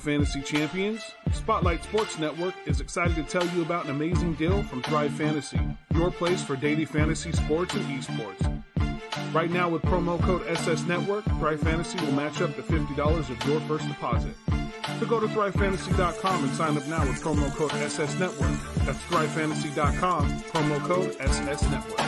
fantasy champions? Spotlight Sports Network is excited to tell you about an amazing deal from Thrive Fantasy, your place for daily fantasy sports and esports. Right now with promo code SS Network, Thrive Fantasy will match up to $50 of your first deposit. So go to thrivefantasy.com and sign up now with promo code SS Network. That's thrivefantasy.com, promo code SS Network.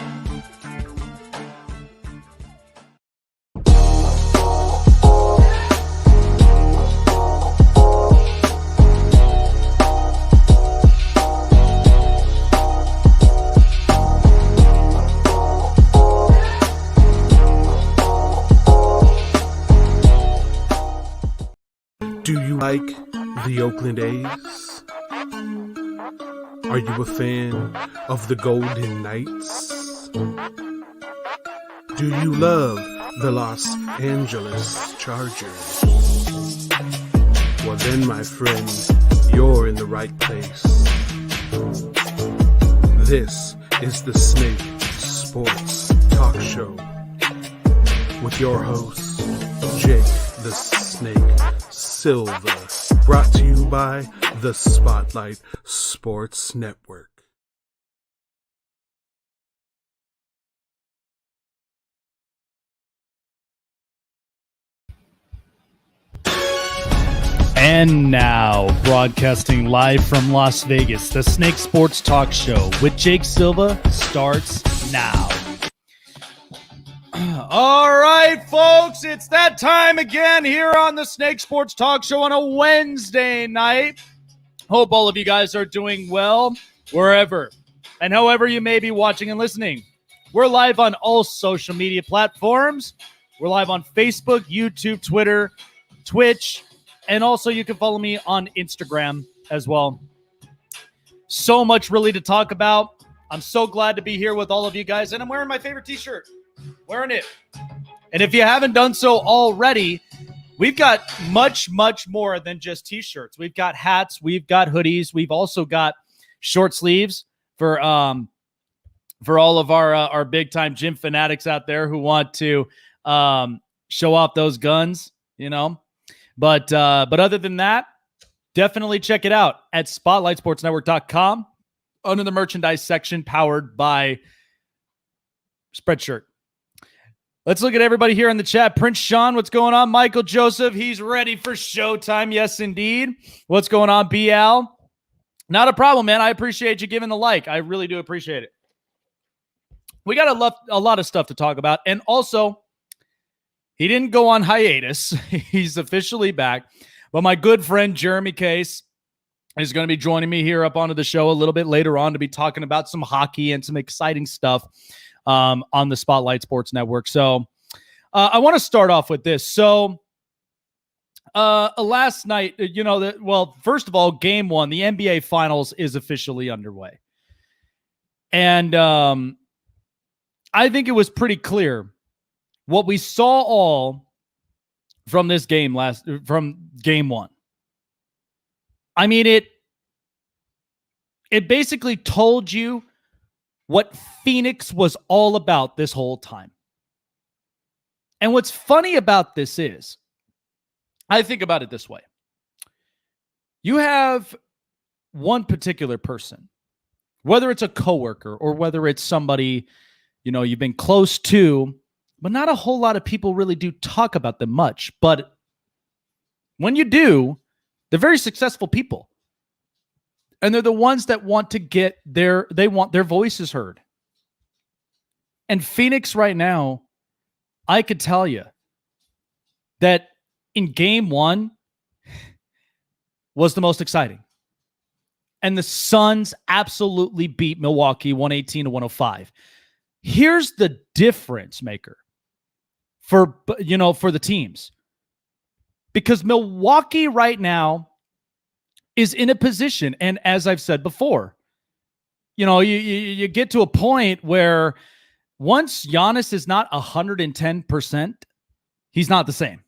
Do you like the Oakland A's? Are you a fan of the Golden Knights? Do you love the Los Angeles Chargers? Well then, my friend, you're in the right place. This is the Snake Sports Talk Show with your host, Jake the Snake SIlva, brought to you by the Spotlight Sports Network. And now, broadcasting live from Las Vegas, the Snake Sports Talk Show with Jake SIlva starts now. All right, folks, it's that time again here on the Snake Sports Talk Show on a Wednesday night. Hope all of you guys are doing well wherever and however you may be watching and listening. We're live on all social media platforms. We're live on Facebook, YouTube, Twitter, Twitch, and also you can follow me on Instagram as well. So much really to talk about. I'm so glad to be here with all of you guys, and I'm wearing my favorite t-shirt. Wearing it. And if you haven't done so already, we've got much, much more than just t-shirts. We've got hats, we've got hoodies, we've also got short sleeves for all of our big time gym fanatics out there who want to show off those guns, you know. But other than that, definitely check it out at spotlightsportsnetwork.com under the merchandise section, powered by Spreadshirt. Let's look at everybody here in the chat. Prince Sean, what's going on? Michael Joseph, he's ready for showtime. Yes, indeed. What's going on, BL? Not a problem, man. I appreciate you giving the like. I really do appreciate it. We got a lot of stuff to talk about. And also, he didn't go on hiatus. He's officially back. But my good friend Jeremy Case is going to be joining me here up onto the show a little bit later on to be talking about some hockey and some exciting stuff on the Spotlight Sports Network. So I want to start off with this. So last night, first of all, game one, the NBA Finals is officially underway. And I think it was pretty clear what we saw all from this game from game one. I mean, it basically told you what Phoenix was all about this whole time. And what's funny about this is, I think about it this way. You have one particular person, whether it's a coworker or whether it's somebody, you know, you've been close to, but not a whole lot of people really do talk about them much. But when you do, they're very successful people. And they're the ones that want to get they want their voices heard. And Phoenix right now, I could tell you that in game one was the most exciting. And the Suns absolutely beat Milwaukee 118-105. Here's the difference maker for the teams. Because Milwaukee right now is in a position, and as I've said before, you know, you get to a point where once Giannis is not 110%, he's not the same.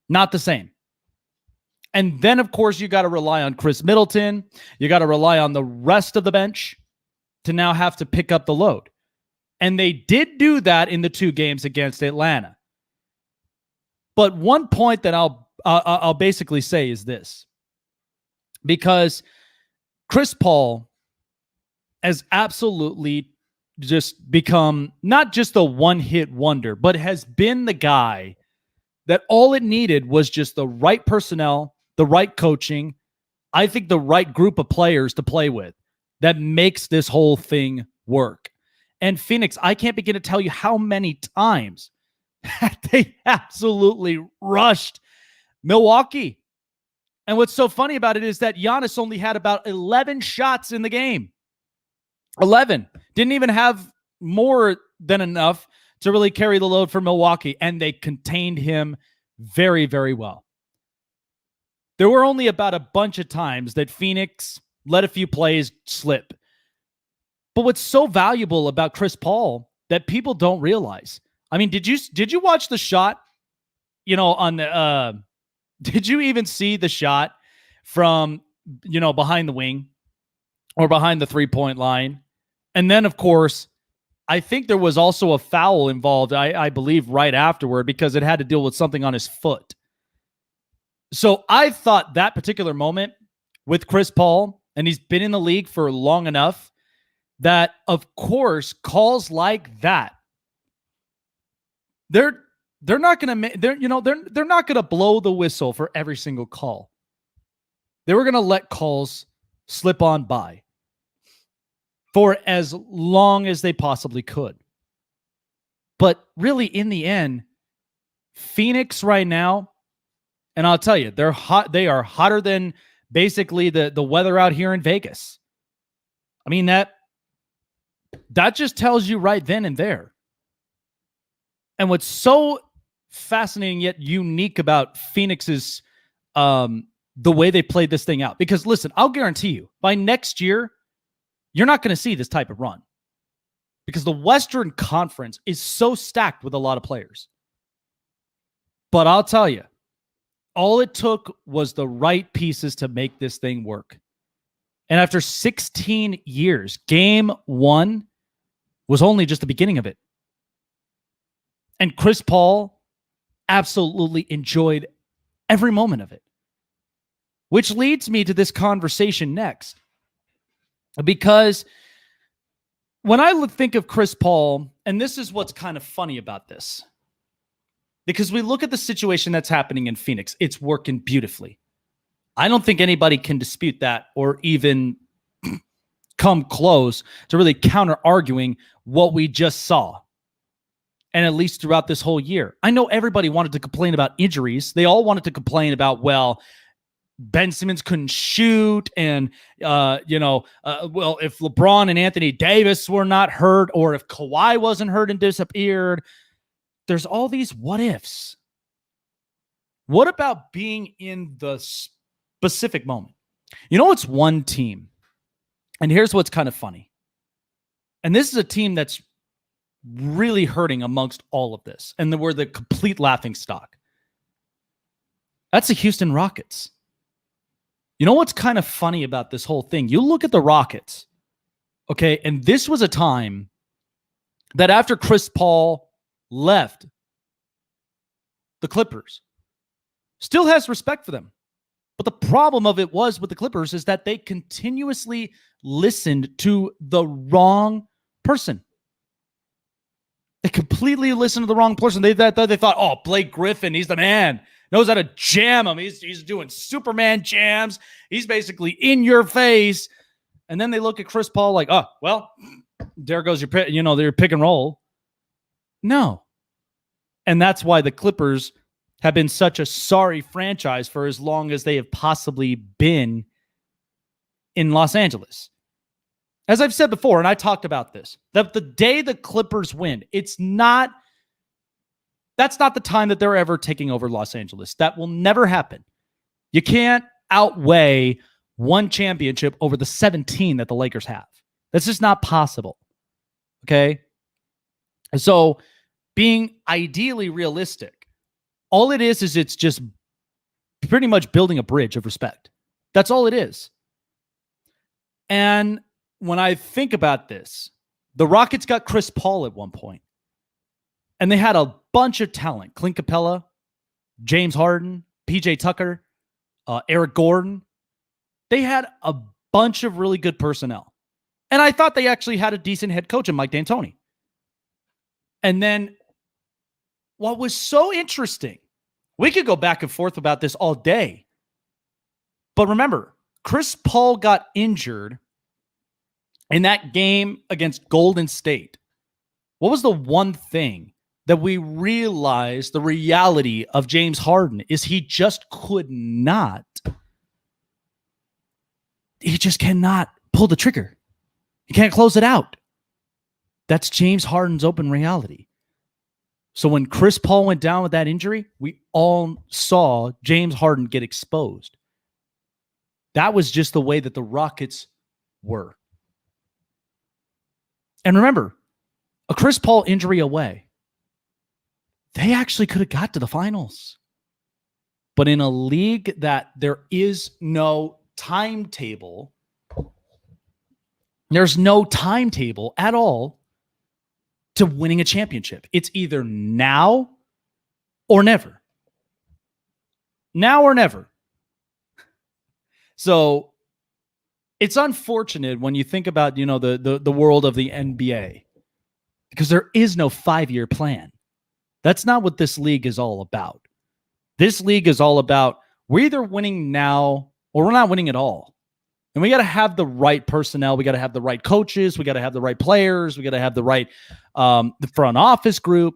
Not the same. And then, of course, you got to rely on Chris Middleton. You got to rely on the rest of the bench to now have to pick up the load. And they did do that in the two games against Atlanta. But one point that I'll basically say is this. Because Chris Paul has absolutely just become not just a one-hit wonder, but has been the guy that all it needed was just the right personnel, the right coaching, I think the right group of players to play with that makes this whole thing work. And Phoenix, I can't begin to tell you how many times they absolutely rushed Milwaukee. And what's so funny about it is that Giannis only had about 11 shots in the game. 11. Didn't even have more than enough to really carry the load for Milwaukee, and they contained him very, very well. There were only about a bunch of times that Phoenix let a few plays slip. But what's so valuable about Chris Paul that people don't realize? I mean, did you watch the shot? On the did you even see the shot from behind the wing or behind the 3-point line? And then, of course, I think there was also a foul involved, I believe, right afterward because it had to deal with something on his foot. So I thought that particular moment with Chris Paul, and he's been in the league for long enough, that, of course, calls like that, they're not going to they're not going to blow the whistle for every single call. They were going to let calls slip on by for as long as they possibly could. But really, in the end, Phoenix right now, and I'll tell you, they're hot. They are hotter than basically the weather out here in Vegas. I mean, that just tells you right then and there. And what's so fascinating yet unique about Phoenix's the way they played this thing out, because listen, I'll guarantee you by next year, you're not going to see this type of run because the Western Conference is so stacked with a lot of players. But I'll tell you, all it took was the right pieces to make this thing work. And after 16 years, game 1 was only just the beginning of it. And Chris Paul absolutely enjoyed every moment of it. Which leads me to this conversation next. Because when I think of Chris Paul, and this is what's kind of funny about this, because we look at the situation that's happening in Phoenix, it's working beautifully. I don't think anybody can dispute that or even come close to really counter-arguing what we just saw. And at least throughout this whole year. I know everybody wanted to complain about injuries. They all wanted to complain about, Ben Simmons couldn't shoot, and if LeBron and Anthony Davis were not hurt, or if Kawhi wasn't hurt and disappeared. There's all these what ifs. What about being in the specific moment? It's one team, and here's what's kind of funny. And this is a team that's really hurting amongst all of this, and we're the complete laughing stock. That's the Houston Rockets. You know what's kind of funny about this whole thing? You look at the Rockets, okay, and this was a time that after Chris Paul left the Clippers, still has respect for them. But the problem of it was with the Clippers is that they continuously listened to the wrong person. They completely listened to the wrong person. They thought, oh, Blake Griffin, he's the man. Knows how to jam him. He's doing Superman jams. He's basically in your face. And then they look at Chris Paul like, oh, well, there goes your pick and roll. No. And that's why the Clippers have been such a sorry franchise for as long as they have possibly been in Los Angeles. As I've said before, and I talked about this, that the day the Clippers win, that's not the time that they're ever taking over Los Angeles. That will never happen. You can't outweigh one championship over the 17 that the Lakers have. That's just not possible. Okay? So being ideally realistic, all it is it's just pretty much building a bridge of respect. That's all it is. And when I think about this, the Rockets got Chris Paul at one point. And they had a bunch of talent. Clint Capella, James Harden, PJ Tucker, Eric Gordon. They had a bunch of really good personnel. And I thought they actually had a decent head coach in Mike D'Antoni. And then what was so interesting, we could go back and forth about this all day. But remember, Chris Paul got injured in that game against Golden State. What was the one thing that we realized the reality of James Harden is he just cannot pull the trigger. He can't close it out. That's James Harden's open reality. So when Chris Paul went down with that injury, we all saw James Harden get exposed. That was just the way that the Rockets were. And remember, a Chris Paul injury away, they actually could have got to the finals. But in a league that there is no timetable, there's no timetable at all to winning a championship. It's either now or never. Now or never. So it's unfortunate when you think about, the world of the NBA, because there is no 5-year plan. That's not what this league is all about. This league is all about we're either winning now or we're not winning at all. And we got to have the right personnel. We got to have the right coaches. We got to have the right players. We got to have the right the front office group,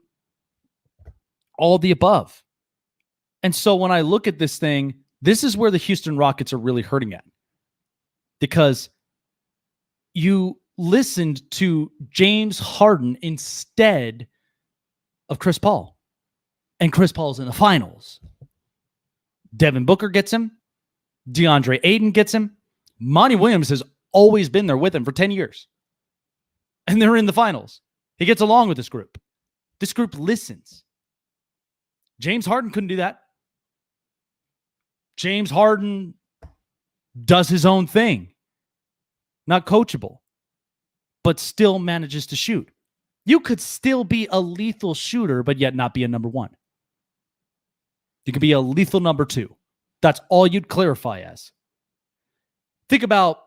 all the above. And so when I look at this thing, this is where the Houston Rockets are really hurting at. Because you listened to James Harden instead of Chris Paul. And Chris Paul's in the finals. Devin Booker gets him. DeAndre Ayton gets him. Monty Williams has always been there with him for 10 years. And they're in the finals. He gets along with this group. This group listens. James Harden couldn't do that. James Harden does his own thing. Not coachable, but still manages to shoot. You could still be a lethal shooter, but yet not be a number one. You could be a lethal number two. That's all you'd clarify as. Think about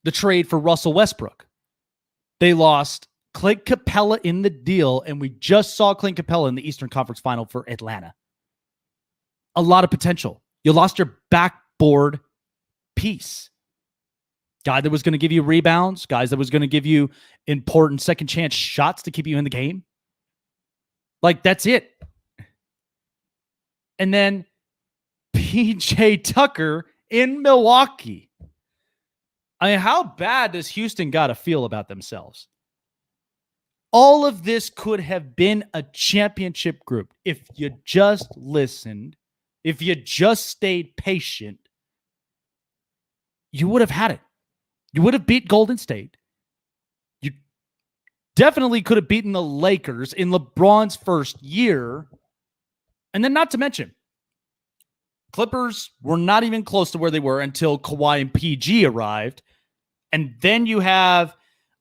the trade for Russell Westbrook. They lost Clint Capella in the deal, and we just saw Clint Capella in the Eastern Conference Final for Atlanta. A lot of potential. You lost your backboard piece. Guy that was going to give you rebounds, guys that was going to give you important second chance shots to keep you in the game. Like, that's it. And then PJ Tucker in Milwaukee. I mean, how bad does Houston got to feel about themselves? All of this could have been a championship group if you just listened, if you just stayed patient. You would have had it. You would have beat Golden State. You definitely could have beaten the Lakers in LeBron's first year. And then not to mention, Clippers were not even close to where they were until Kawhi and PG arrived. And then you have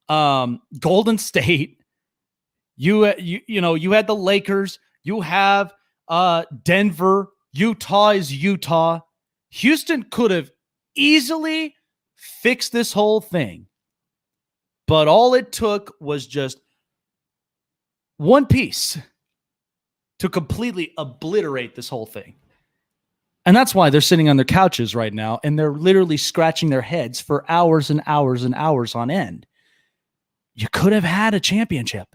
Golden State. You had the Lakers. You have Denver. Utah is Utah. Houston could have easily fixed this whole thing. But all it took was just one piece to completely obliterate this whole thing. And that's why they're sitting on their couches right now, and they're literally scratching their heads for hours and hours and hours on end. You could have had a championship,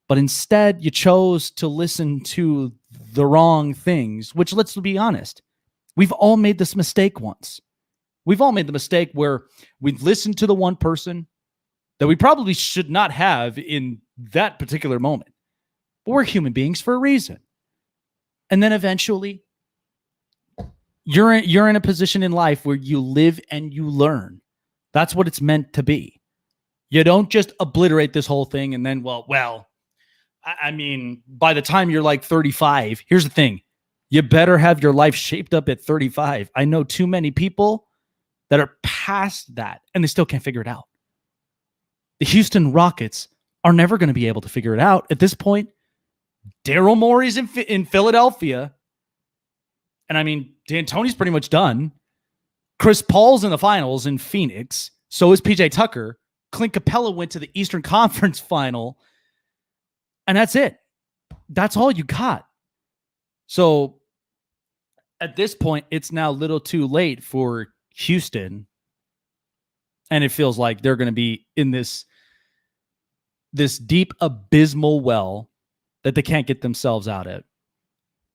but instead you chose to listen to the wrong things, which, let's be honest, we've all made this mistake once. We've all made the mistake where we've listened to the one person that we probably should not have in that particular moment. But we're human beings for a reason. And then eventually, you're in a position in life where you live and you learn. That's what it's meant to be. You don't just obliterate this whole thing and then, I mean, by the time you're like 35, here's the thing. You better have your life shaped up at 35. I know too many people that are past that and they still can't figure it out. The Houston Rockets are never going to be able to figure it out. At this point, Daryl Morey's in Philadelphia. And I mean, D'Antoni's pretty much done. Chris Paul's in the finals in Phoenix. So is PJ Tucker. Clint Capella went to the Eastern Conference final. And that's it. That's all you got. So at this point, it's now a little too late for Houston. And it feels like they're going to be in this deep, abysmal well that they can't get themselves out of,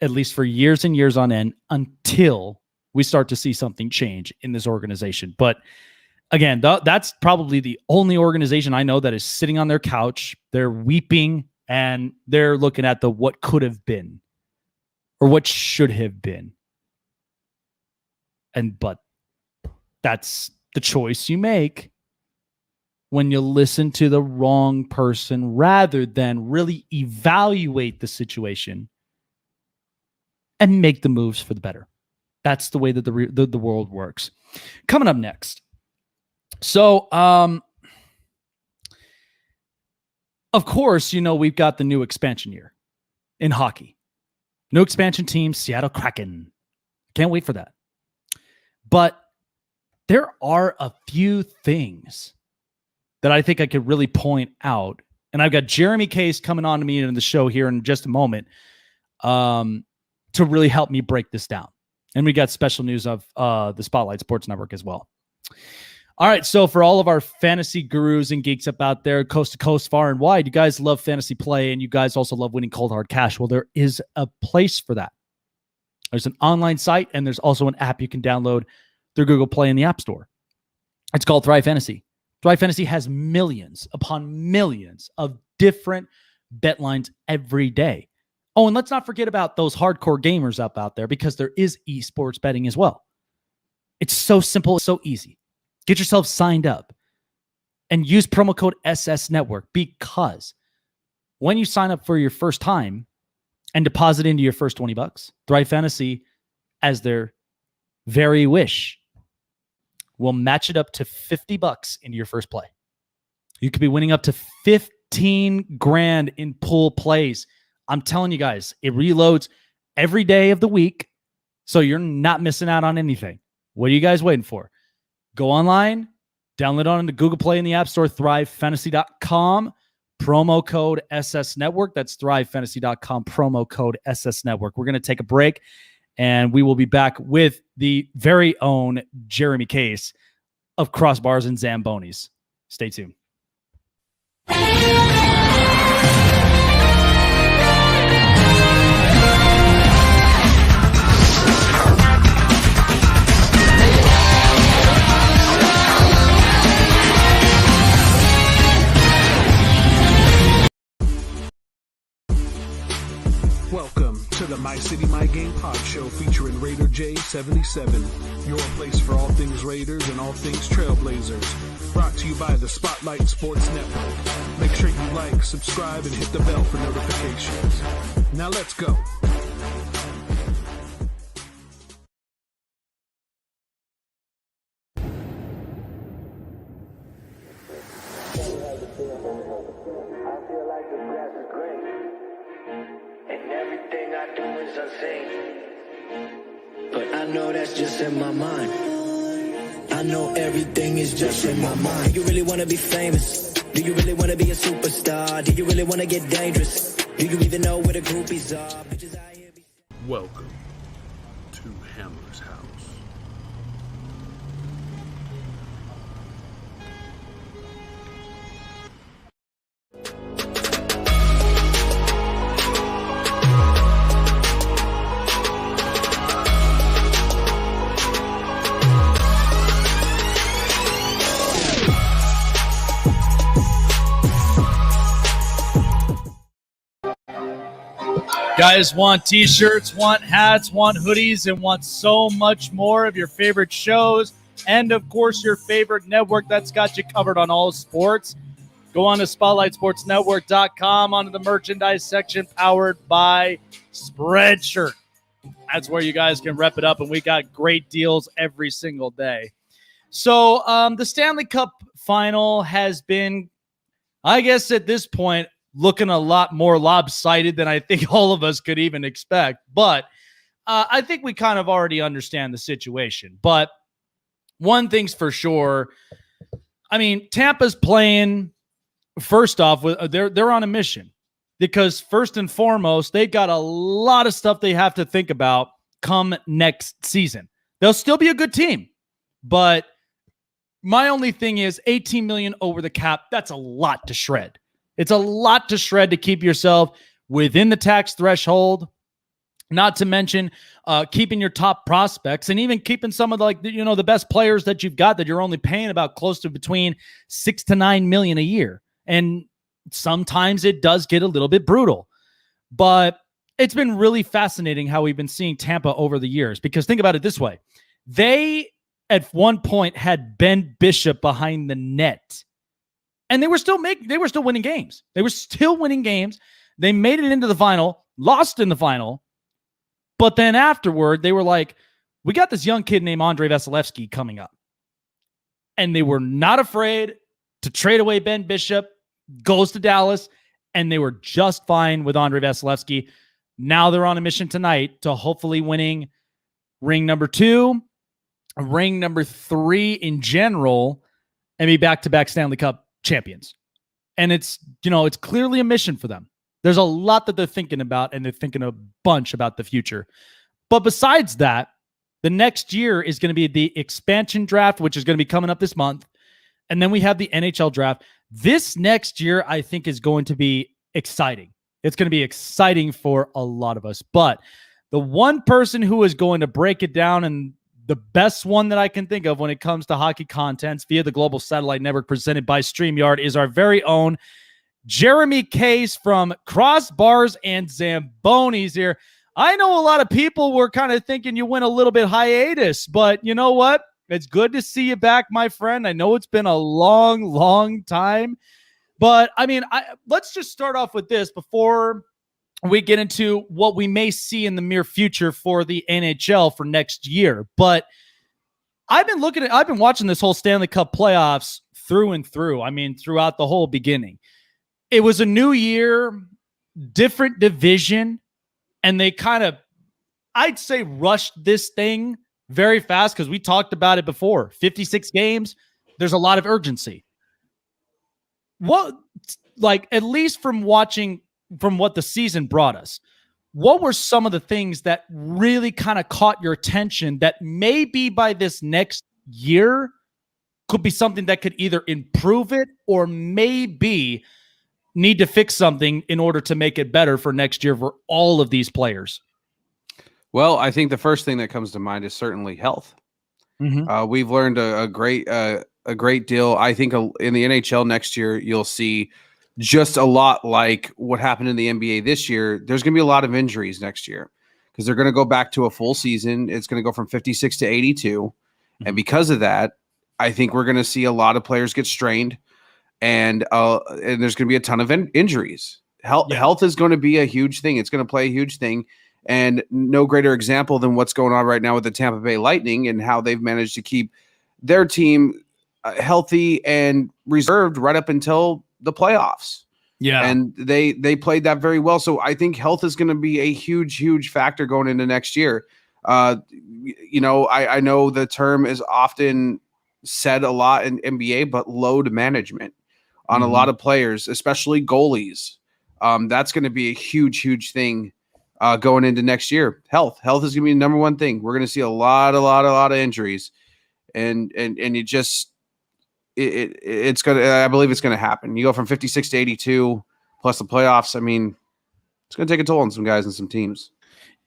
at least for years and years on end, until we start to see something change in this organization. But again, that's probably the only organization I know that is sitting on their couch. They're weeping and they're looking at the what could have been or what should have been. But that's the choice you make when you listen to the wrong person rather than really evaluate the situation and make the moves for the better. That's the way that the world works. Coming up next. So, of course, we've got the new expansion year in hockey. New expansion team, Seattle Kraken. Can't wait for that. But there are a few things that I think I could really point out. And I've got Jeremy Case coming on to me in the show here in just a moment to really help me break this down. And we got special news of the Spotlight Sports Network as well. All right, so for all of our fantasy gurus and geeks up out there, coast to coast, far and wide, you guys love fantasy play, and you guys also love winning cold hard cash. Well, there is a place for that. There's an online site, and there's also an app you can download through Google Play in the App Store. It's called Thrive Fantasy. Thrive Fantasy has millions upon millions of different bet lines every day. Oh, and let's not forget about those hardcore gamers out there, because there is esports betting as well. It's so simple, it's so easy. Get yourself signed up and use promo code SS Network, because when you sign up for your first time and deposit into your first $20, Thrive Fantasy, as their very wish, will match it up to $50 into your first play. You could be winning up to 15 grand in pool plays. I'm telling you guys, it reloads every day of the week, so you're not missing out on anything. What are you guys waiting for? Go online, download on the Google Play in the App Store, thrivefantasy.com, promo code SS Network. That's thrivefantasy.com, promo code SS Network. We're going to take a break, and we will be back with the very own Jeremy Case of Crossbars and Zambonis. Stay tuned. Welcome to the My City, My Game pod show featuring Raider J77, your place for all things Raiders and all things Trailblazers. Brought to you by the Spotlight Sports Network. Make sure you like, subscribe, and hit the bell for notifications. Now let's go. But I know that's just in my mind. I know everything is just in my mind. Do you really want to be famous? Do you really want to be a superstar? Do you really want to get dangerous? Do you even know where the groupies are? Bitches out here be- Welcome to Hammer's house. Guys want t-shirts, want hats, want hoodies, and want so much more of your favorite shows and, of course, your favorite network that's got you covered on all sports. Go on to SpotlightSportsNetwork.com onto the merchandise section powered by Spreadshirt. That's where you guys can rep it up, and we got great deals every single day. So the Stanley Cup final has been, I guess at this point, looking a lot more lopsided than I think all of us could even expect. But I think we kind of already understand the situation. But one thing's for sure. I mean, Tampa's playing, first off, they're on a mission. Because first and foremost, they've got a lot of stuff they have to think about come next season. They'll still be a good team. But my only thing is $18 million over the cap. That's a lot to shred. It's a lot to shred to keep yourself within the tax threshold. Not to mention keeping your top prospects and even keeping some of the best players that you've got that you're only paying about close to between $6 to $9 million a year. And sometimes it does get a little bit brutal, but it's been really fascinating how we've been seeing Tampa over the years, because think about it this way. They at one point had Ben Bishop behind the net and they were still winning games. They were still winning games. They made it into the final, lost in the final. But then afterward, they were like, we got this young kid named Andrei Vasilevsky coming up. And they were not afraid to trade away Ben Bishop, goes to Dallas, and they were just fine with Andrei Vasilevsky. Now they're on a mission tonight to hopefully winning ring number 2, ring number 3 in general, and be back-to-back Stanley Cup champions. And it's clearly a mission for them. There's a lot that they're thinking about, and they're thinking a bunch about the future. But besides that, the next year is going to be the expansion draft, which is going to be coming up this month. And then we have the NHL draft. This next year, I think, is going to be exciting. It's going to be exciting for a lot of us. But the one person who is going to break it down, and the best one that I can think of when it comes to hockey contents via the Global Satellite Network presented by StreamYard, is our very own Jeremy Case from Crossbars and Zambonis here. I know a lot of people were kind of thinking you went a little bit hiatus, but you know what? It's good to see you back, my friend. I know it's been a long, long time, but I mean, let's just start off with this before we get into what we may see in the near future for the NHL for next year. But I've been watching this whole Stanley Cup playoffs through and through. I mean, throughout the whole beginning. It was a new year, different division, and they kind of, I'd say, rushed this thing very fast because we talked about it before. 56 games, there's a lot of urgency. At least from watching from what the season brought us, what were some of the things that really kind of caught your attention that maybe by this next year could be something that could either improve it or maybe need to fix something in order to make it better for next year for all of these players? Well, I think the first thing that comes to mind is certainly health. Mm-hmm. We've learned a great deal. I think in the NHL next year, you'll see just a lot like what happened in the NBA this year. There's going to be a lot of injuries next year because they're going to go back to a full season. It's going to go from 56 to 82. Mm-hmm. And because of that, I think we're going to see a lot of players get strained. And there's going to be a ton of injuries. Health is going to be a huge thing. It's going to play a huge thing. And no greater example than what's going on right now with the Tampa Bay Lightning and how they've managed to keep their team healthy and reserved right up until the playoffs. Yeah. And they played that very well. So I think health is going to be a huge, huge factor going into next year. I know the term is often said a lot in NBA, but load management on a lot of players, especially goalies. That's going to be a huge, huge thing going into next year. Health is going to be the number one thing. We're going to see a lot of injuries, and it's going to. I believe it's going to happen. You go from 56 to 82 plus the playoffs. I mean, it's going to take a toll on some guys and some teams.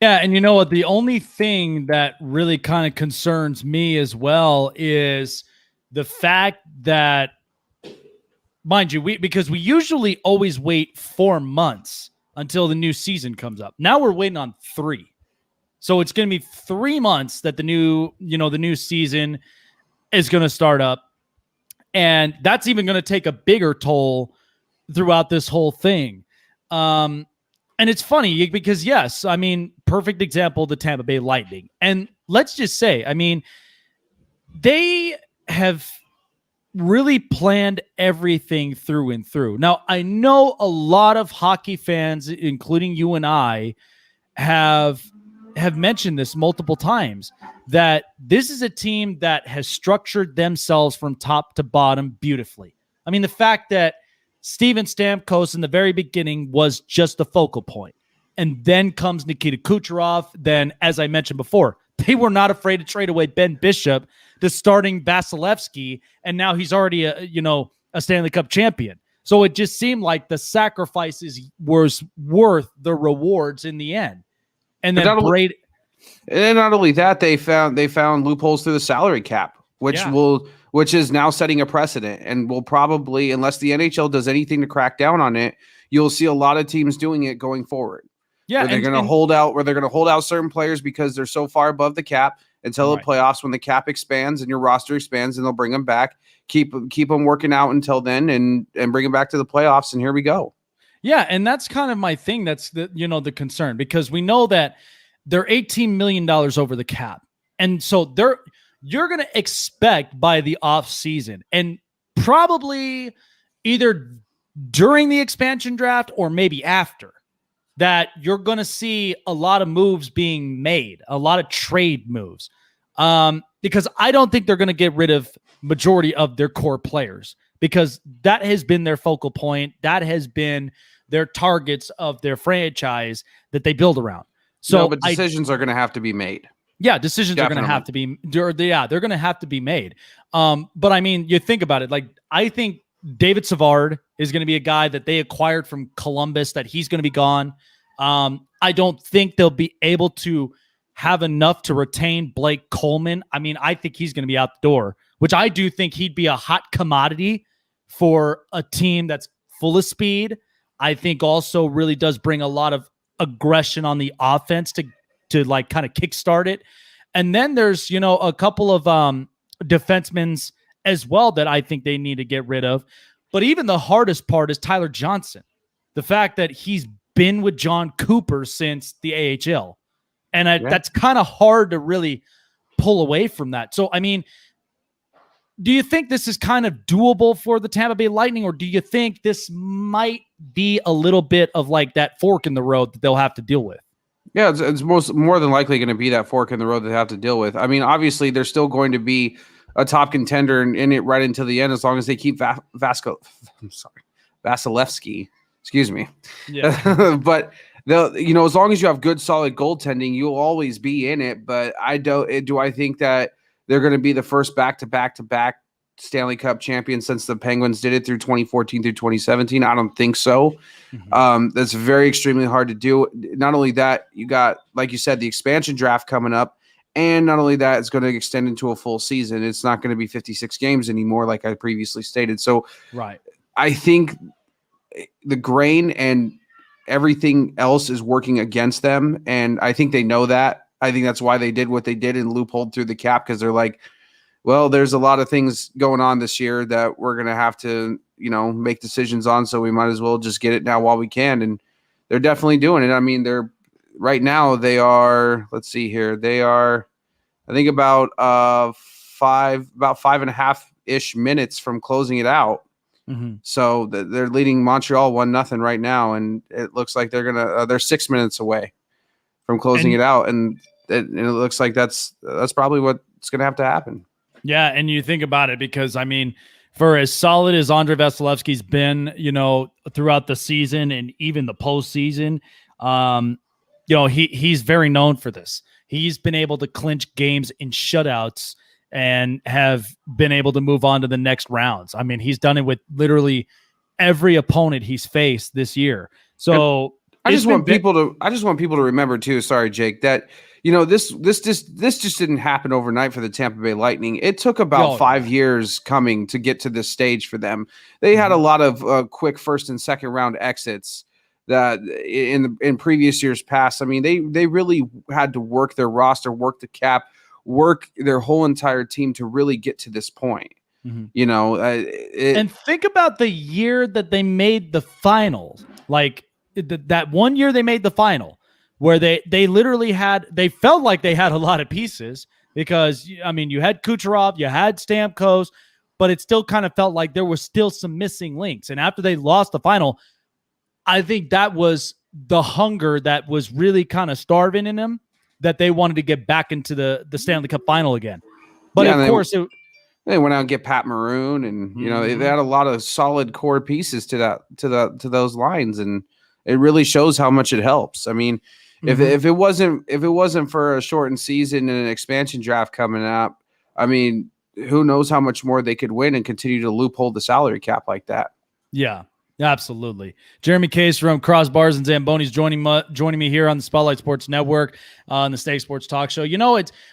Yeah, and you know what? The only thing that really kind of concerns me as well is the fact that, mind you, because we usually always wait 4 months until the new season comes up. Now we're waiting on 3. So it's going to be 3 months that the new season is going to start up. And that's even going to take a bigger toll throughout this whole thing. And it's funny because, yes, I mean, perfect example, the Tampa Bay Lightning. And let's just say, I mean, they have really planned everything through and through. Now, I know a lot of hockey fans, including you and I, have have mentioned this multiple times, that this is a team that has structured themselves from top to bottom beautifully. I mean, the fact that Steven Stamkos in the very beginning was just the focal point, and then comes Nikita Kucherov. Then, as I mentioned before, they were not afraid to trade away Ben Bishop to starting Vasilevsky, and now he's already a Stanley Cup champion. So it just seemed like the sacrifices was worth the rewards in the end. And then not only that, they found loopholes through the salary cap, which is now setting a precedent, and will probably, unless the NHL does anything to crack down on it, you'll see a lot of teams doing it going forward. Yeah, where they're going to hold out certain players because they're so far above the cap until the playoffs, when the cap expands and your roster expands, and they'll bring them back, keep them working out until then, and bring them back to the playoffs, and here we go. Yeah, and that's kind of my thing. That's the concern, because we know that they're $18 million over the cap, and so you're going to expect by the off season, and probably either during the expansion draft or maybe after, that you're going to see a lot of moves being made, a lot of trade moves, because I don't think they're going to get rid of majority of their core players, because that has been their focal point. That has been their targets of their franchise that they build around. So, but decisions are going to have to be made. Yeah, decisions are going to have to be. They're going to have to be made. But I mean, you think about it. Like, I think David Savard is going to be a guy that they acquired from Columbus, that he's going to be gone. I don't think they'll be able to have enough to retain Blake Coleman. I mean, I think he's going to be out the door, which I do think he'd be a hot commodity for a team that's full of speed. I think also really does bring a lot of aggression on the offense to like kind of kickstart it. And then there's, a couple of defensemen as well that I think they need to get rid of. But even the hardest part is Tyler Johnson. The fact that he's been with John Cooper since the AHL. And that's kind of hard to really pull away from that. So, I mean, do you think this is kind of doable for the Tampa Bay Lightning, or do you think this might be a little bit of like that fork in the road that they'll have to deal with? Yeah, it's more than likely going to be that fork in the road that they have to deal with. I mean, obviously, they're still going to be a top contender in it right until the end, as long as they keep Vasilevsky. Excuse me. Yeah. But as long as you have good, solid goaltending, you'll always be in it. But do I think that they're going to be the first back-to-back Stanley Cup champion since the Penguins did it through 2014 through 2017? I don't think so. Mm-hmm. That's very extremely hard to do. Not only that, you got, like you said, the expansion draft coming up. And not only that, it's going to extend into a full season. It's not going to be 56 games anymore, like I previously stated. So I think the grain and everything else is working against them. And I think they know that. I think that's why they did what they did and loopholed through the cap, because they're like, well, there's a lot of things going on this year that we're going to have to, make decisions on. So we might as well just get it now while we can. And they're definitely doing it. I mean, right now they are, let's see here. They are, I think about 5.5-ish minutes from closing it out. Mm-hmm. So they're leading Montreal 1-0 right now. And it looks like they're 6 minutes away from closing it out. And it looks like that's probably what's going to have to happen. Yeah. And you think about it, because I mean, for as solid as Andrei Vasilevsky's been, throughout the season and even the postseason, he's very known for this. He's been able to clinch games in shutouts and have been able to move on to the next rounds. I mean, he's done it with literally every opponent he's faced this year. So I just want people to remember too. Sorry, Jake, that this just didn't happen overnight for the Tampa Bay Lightning. It took about 5 years coming to get to this stage for them. They had a lot of quick first and second round exits that in previous years past. I mean, they really had to work their roster, work the cap, work their whole entire team to really get to this point. Mm-hmm. And think about the year that they made the finals. Like that one year they made the final, where they literally they felt like they had a lot of pieces, because I mean, you had Kucherov, you had Stamkos, but it still kind of felt like there was still some missing links. And after they lost the final, I think that was the hunger that was really kind of starving in them. that they wanted to get back into the Stanley Cup final again. But Yeah, of course, they went out and get Pat Maroon, and they had a lot of solid core pieces to those lines, and it really shows how much it helps. I mean, if it wasn't for a shortened season and an expansion draft coming up, I mean, who knows how much more they could win and continue to loophole the salary cap like that. Yeah. Absolutely. Jeremy Case from Crossbars and Zambonis joining me here on the Spotlight Sports Network on the Snake Sports Talk Show.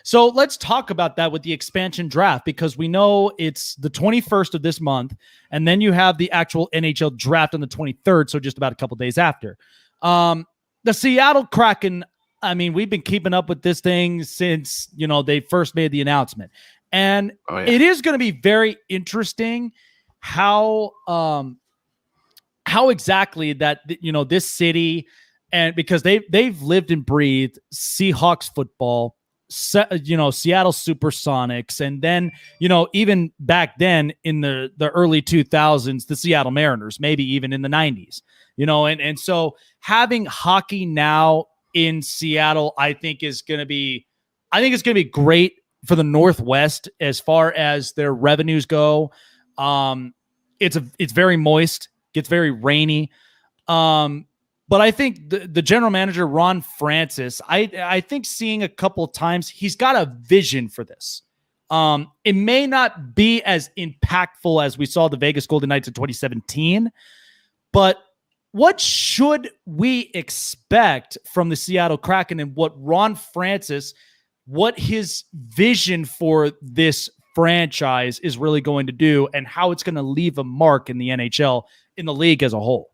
So let's talk about that with the expansion draft, because we know it's the 21st of this month, and then you have the actual NHL draft on the 23rd, so just about a couple days after. The Seattle Kraken, I mean, we've been keeping up with this thing since, they first made the announcement. And it is going to be very interesting how exactly that, this city, and because they've lived and breathed Seahawks football, Seattle Supersonics, and then, even back then in the early 2000s, the Seattle Mariners, maybe even in the 90s, and so having hockey now in Seattle, I think it's going to be great for the Northwest as far as their revenues go. It's very moist. Gets very rainy. But I think the general manager, Ron Francis, I think seeing a couple of times, he's got a vision for this. It may not be as impactful as we saw the Vegas Golden Knights in 2017, but what should we expect from the Seattle Kraken, and what his vision for this franchise is really going to do, and how it's going to leave a mark in the NHL, in the league as a whole?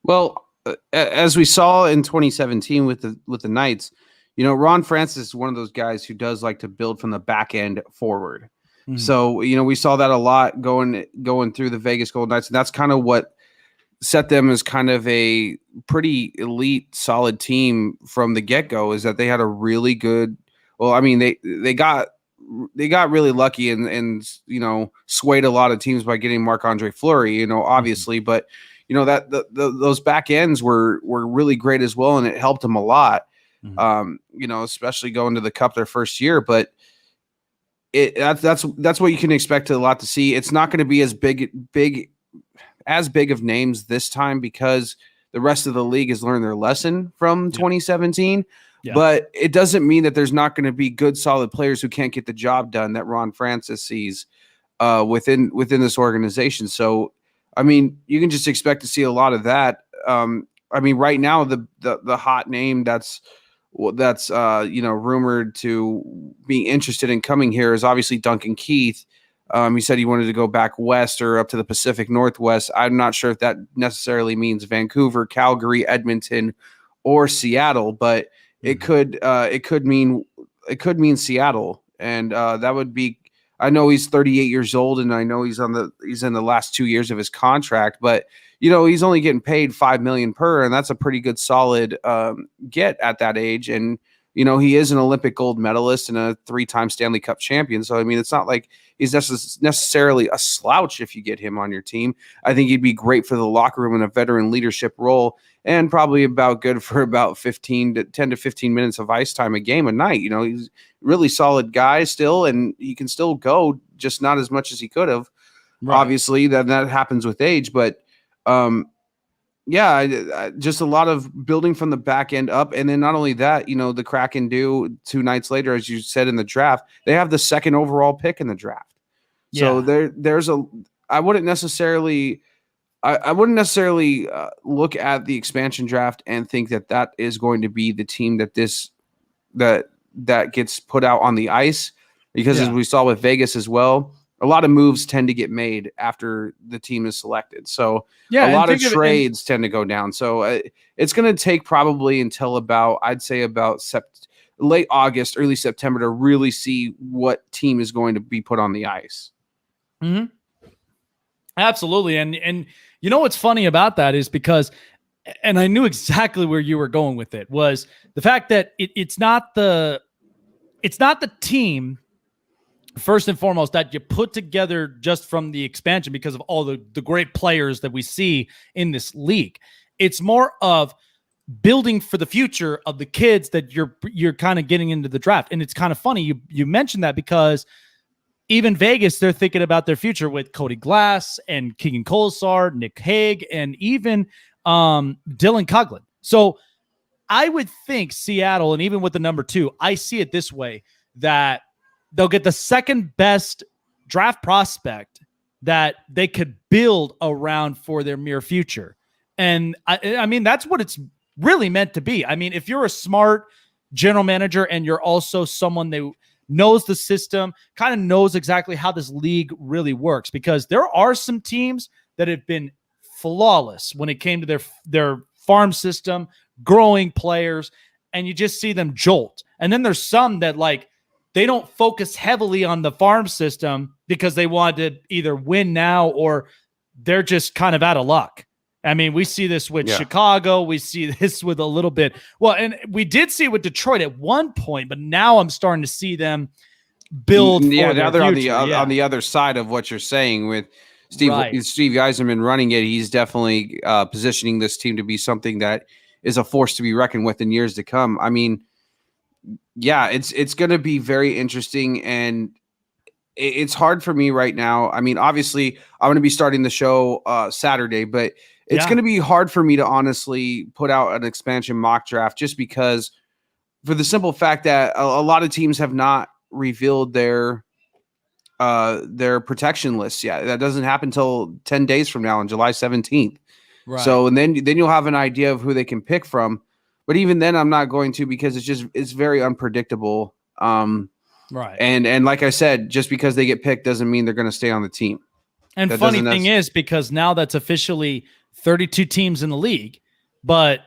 Well, as we saw in 2017 with the Knights, Ron Francis is one of those guys who does like to build from the back end forward. Mm-hmm. So, we saw that a lot going through the Vegas Golden Knights, and that's kind of what set them as kind of a pretty elite, solid team from the get-go, is that they had a really good, well, I mean, they got really lucky and swayed a lot of teams by getting Marc-Andre Fleury, obviously, but that those back ends were really great as well, and it helped them a lot. Especially going to the Cup their first year, but that's what you can expect a lot to see. It's not going to be as big of names this time, because the rest of the league has learned their lesson from 2017. Yeah. But it doesn't mean that there's not going to be good, solid players who can't get the job done that Ron Francis sees within this organization. So, I mean, you can just expect to see a lot of that. I mean, right now the hot name that's rumored to be interested in coming here is obviously Duncan Keith. He said he wanted to go back west or up to the Pacific Northwest. I'm not sure if that necessarily means Vancouver, Calgary, Edmonton, or Seattle, but it could mean Seattle, and that would be. I know he's 38 years old, and I know he's in the last 2 years of his contract, but he's only getting paid $5 million per, and that's a pretty good solid get at that age. And he is an Olympic gold medalist and a 3-time Stanley Cup champion. So I mean, it's not like he's necessarily a slouch if you get him on your team. I think he'd be great for the locker room in a veteran leadership role, and probably about good for about 10 to 15 minutes of ice time a game a night. He's a really solid guy still, and he can still go, just not as much as he could have. Right. Obviously, that happens with age, but just a lot of building from the back end up. And then not only that, the Kraken do 2 nights later, as you said in the draft, they have the 2nd overall pick in the draft. Yeah. So I wouldn't necessarily look at the expansion draft and think that is going to be the team that gets put out on the ice, because as we saw with Vegas as well, a lot of moves tend to get made after the team is selected. So a lot of trades tend to go down. So it's going to take probably until about late August, early September to really see what team is going to be put on the ice. Mm-hmm. Absolutely. And what's funny about that is because, and I knew exactly where you were going with it, was the fact that it's not the team, first and foremost, that you put together just from the expansion because of all the great players that we see in this league. It's more of building for the future of the kids that you're kind of getting into the draft. And it's kind of funny you mentioned that, because even Vegas, they're thinking about their future with Cody Glass and Keegan Kolesar, Nick Hague, and even Dylan Coughlin. So I would think Seattle, and even with the number 2, I see it this way, that they'll get the second best draft prospect that they could build around for their near future. And I mean, that's what it's really meant to be. I mean, if you're a smart general manager and you're also someone that knows the system, kind of knows exactly how this league really works, because there are some teams that have been flawless when it came to their farm system, growing players, and you just see them jolt. And then there's some that, like, they don't focus heavily on the farm system because they want to either win now or they're just kind of out of luck. I mean, we see this with Chicago. We see this with a little bit. Well, and we did see it with Detroit at one point, but now I'm starting to see them build. Yeah, now they're on the other side of what you're saying with Steve Yzerman running it. He's definitely positioning this team to be something that is a force to be reckoned with in years to come. I mean, yeah, it's going to be very interesting, and it's hard for me right now. I mean, obviously, I'm going to be starting the show Saturday, but it's going to be hard for me to honestly put out an expansion mock draft, just because, for the simple fact that a lot of teams have not revealed their protection lists yet. That doesn't happen until 10 days from now on July 17th. Right. So, and then you'll have an idea of who they can pick from. But even then, I'm not going to, because it's very unpredictable. Right. And like I said, just because they get picked doesn't mean they're going to stay on the team. And funny thing is, because now that's officially 32 teams in the league, but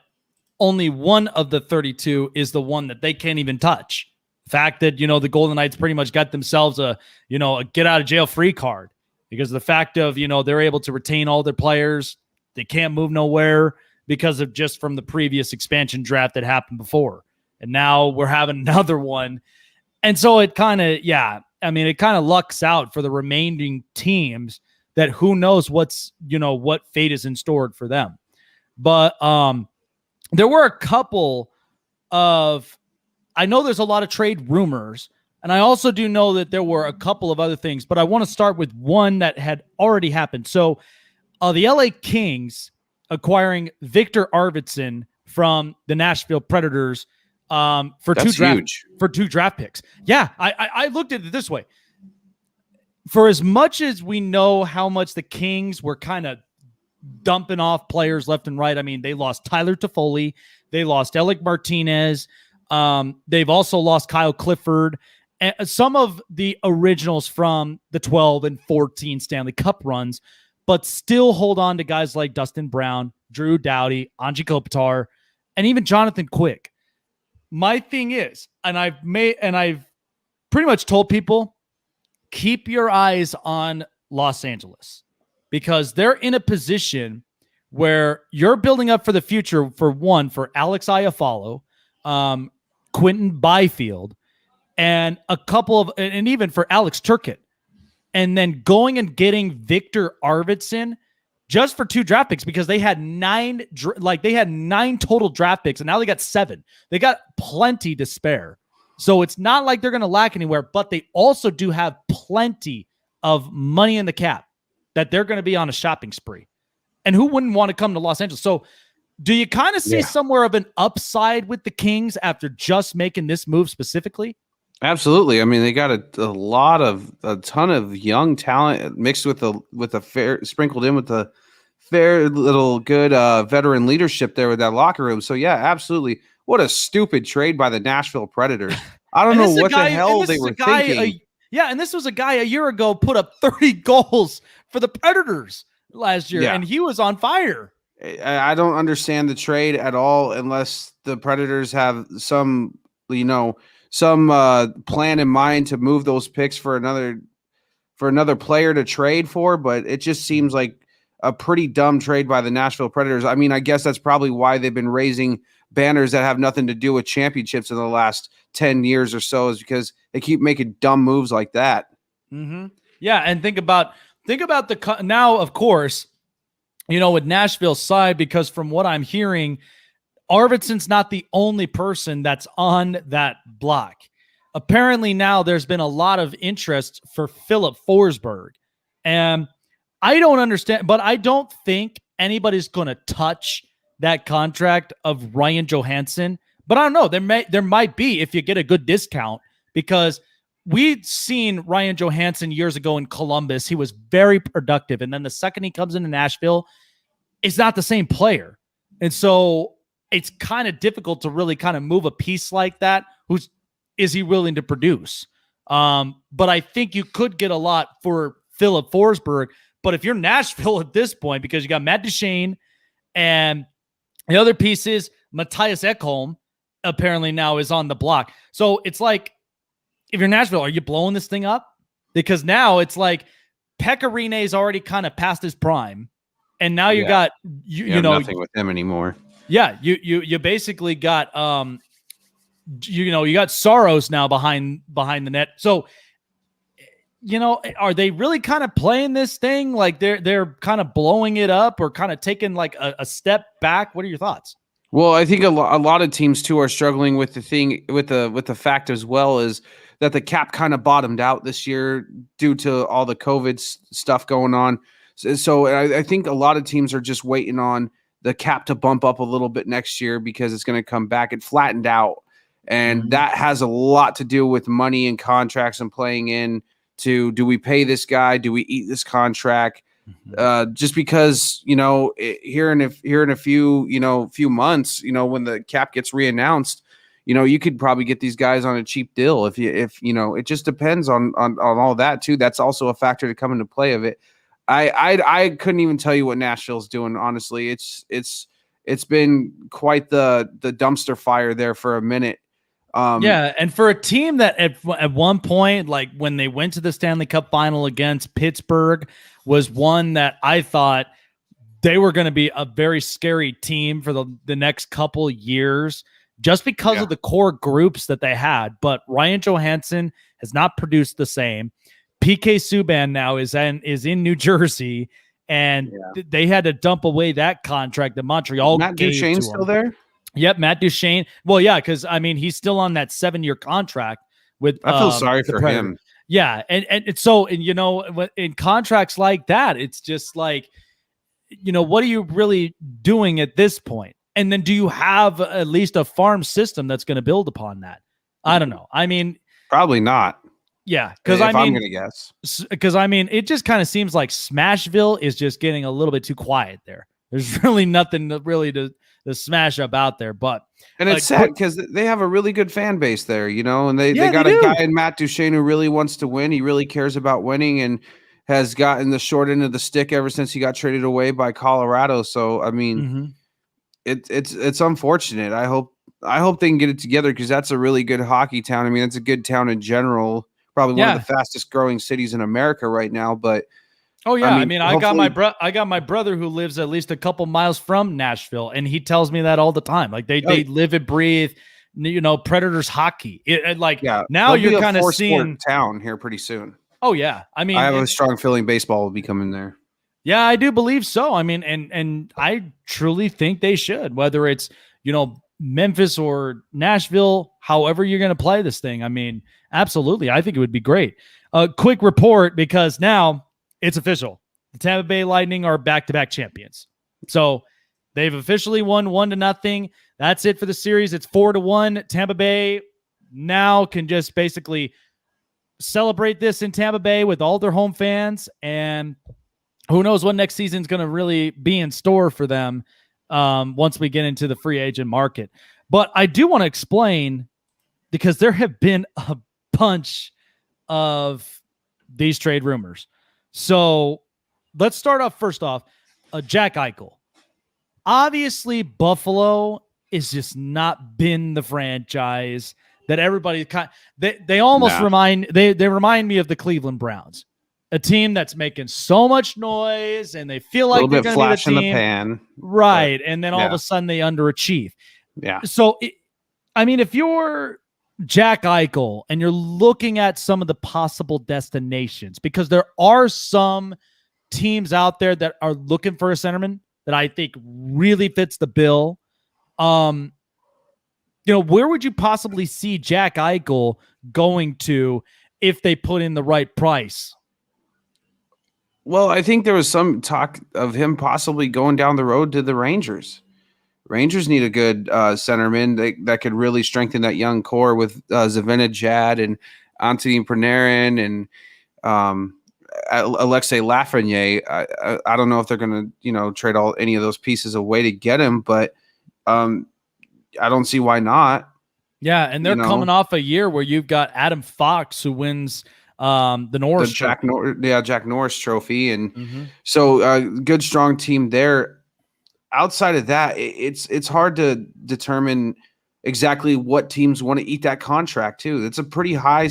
only one of the 32 is the one that they can't even touch. The fact that, the Golden Knights pretty much got themselves a get out of jail free card, because of the fact of, they're able to retain all their players. They can't move nowhere because of just from the previous expansion draft that happened before. And now we're having another one. And so it kind of, it kind of lucks out for the remaining teams, that who knows what fate is in store for them. But there were a couple of, I know there's a lot of trade rumors, and I also do know that there were a couple of other things, but I want to start with one that had already happened. So the LA Kings acquiring Victor Arvidsson from the Nashville Predators for two draft picks. Yeah, I looked at it this way. For as much as we know how much the Kings were kind of dumping off players left and right, I mean, they lost Tyler Toffoli, they lost Alec Martinez, they've also lost Kyle Clifford, and some of the originals from the 12 and 14 Stanley Cup runs, but still hold on to guys like Dustin Brown, Drew Doughty, Anze Kopitar, and even Jonathan Quick. My thing is, and I've pretty much told people, keep your eyes on Los Angeles, because they're in a position where you're building up for the future, for Alex Iafallo, Quentin Byfield, and a couple of, and even for Alex Turcotte, and then going and getting Victor Arvidsson just for 2 draft picks, because they had 9 total draft picks, and now they got 7. They got plenty to spare. So it's not like they're going to lack anywhere, but they also do have plenty of money in the cap that they're going to be on a shopping spree. And who wouldn't want to come to Los Angeles? So do you kind of see somewhere of an upside with the Kings after just making this move specifically? Absolutely. I mean, they got a ton of young talent mixed with a fair, sprinkled in with the fair little good veteran leadership there with that locker room. So yeah, absolutely. What a stupid trade by the Nashville Predators. I don't know what the hell they were thinking. And this was a guy a year ago put up 30 goals for the Predators last year, and he was on fire. I don't understand the trade at all, unless the Predators have some plan in mind to move those picks for another player to trade for. But it just seems like a pretty dumb trade by the Nashville Predators. I mean, I guess that's probably why they've been raising banners that have nothing to do with championships in the last 10 years or so, is because they keep making dumb moves like that. Mm-hmm. Yeah. And think about now, of course, with Nashville's side, because from what I'm hearing, Arvidsson's not the only person that's on that block. Apparently now there's been a lot of interest for Philip Forsberg. And I don't understand, but I don't think anybody's going to touch that contract of Ryan Johansson. But I don't know. There might be if you get a good discount, because we'd seen Ryan Johansson years ago in Columbus. He was very productive. And then the second he comes into Nashville, it's not the same player. And so it's kind of difficult to really kind of move a piece like that. Is he willing to produce? But I think you could get a lot for Philip Forsberg. But if you're Nashville at this point, because you got Matt Duchene and the other pieces, Matthias Ekholm apparently now is on the block. So it's like, if you're Nashville, are you blowing this thing up? Because now it's like Pekka Rinne's already kind of past his prime. And now you got, you know, nothing with him anymore. Yeah. You basically got, you got Saros now behind the net. So, are they really kind of playing this thing? Like they're kind of blowing it up or kind of taking like a step back. What are your thoughts? Well, I think a lot of teams too are struggling with the fact as well is that the cap kind of bottomed out this year due to all the COVID stuff going on. So I think a lot of teams are just waiting on the cap to bump up a little bit next year because it's going to come back. It flattened out, and that has a lot to do with money and contracts and playing in to, do we pay this guy? Do we eat this contract? Just because, here in a few months, when the cap gets reannounced, you could probably get these guys on a cheap deal if it just depends on all that too. That's also a factor to come into play of it. I couldn't even tell you what Nashville's doing. Honestly, it's been quite the dumpster fire there for a minute. And for a team that at one point, like when they went to the Stanley Cup final against Pittsburgh, was one that I thought they were going to be a very scary team for the next couple years, just because of the core groups that they had. But Ryan Johansson has not produced the same. PK Subban now is in New Jersey, and they had to dump away that contract that Montreal Matt gave Duchene to still him. there? Yep, Matt Duchene. Well, yeah, because he's still on that 7-year contract with. I feel sorry for him. Yeah, and in contracts like that, it's just like, what are you really doing at this point? And then do you have at least a farm system that's going to build upon that? I don't know. Probably not. Yeah, because I'm going to guess. Because it just kind of seems like Smashville is just getting a little bit too quiet there. There's really nothing to smash up out there. And it's sad because they have a really good fan base there, and they got a guy in Matt Duchene who really wants to win. He really cares about winning and has gotten the short end of the stick ever since he got traded away by Colorado. So it's unfortunate. I hope they can get it together because that's a really good hockey town. It's a good town in general. Probably one of the fastest growing cities in America right now. But I got my brother who lives at least a couple miles from Nashville, and he tells me that all the time. Like they live and breathe, Predators hockey. Now you're kind of seeing town here pretty soon. Oh yeah, I have a strong feeling baseball will be coming there. Yeah, I do believe so. And I truly think they should, whether it's Memphis or Nashville, however you're going to play this thing. Absolutely, I think it would be great. A quick report, because now it's official. The Tampa Bay Lightning are back-to-back champions. So they've officially won 1-0. That's it for the series. It's 4-1. Tampa Bay now can just basically celebrate this in Tampa Bay with all their home fans. And who knows what next season's going to really be in store for them once we get into the free agent market. But I do want to explain, because there have been a bunch of these trade rumors. So let's start off first off, Jack Eichel. Obviously, Buffalo is just not been the franchise that everybody they almost remind me of the Cleveland Browns, a team that's making so much noise and they feel like they're going to be the team. In the pan, right? And then all of a sudden they underachieve. Yeah. So if you're Jack Eichel and you're looking at some of the possible destinations, because there are some teams out there that are looking for a centerman that I think really fits the bill. Where would you possibly see Jack Eichel going to if they put in the right price? Well, I think there was some talk of him possibly going down the road to the Rangers. Rangers need a good centerman that could really strengthen that young core with Zibanejad and Anthony Panarin and Alexei Lafreniere. I don't know if they're going to trade any of those pieces away to get him, but I don't see why not. Yeah, and they're coming off a year where you've got Adam Fox who wins the Norris Jack Norris Trophy, and so good strong team there. Outside of that, it's hard to determine exactly what teams want to eat that contract too. It's a pretty high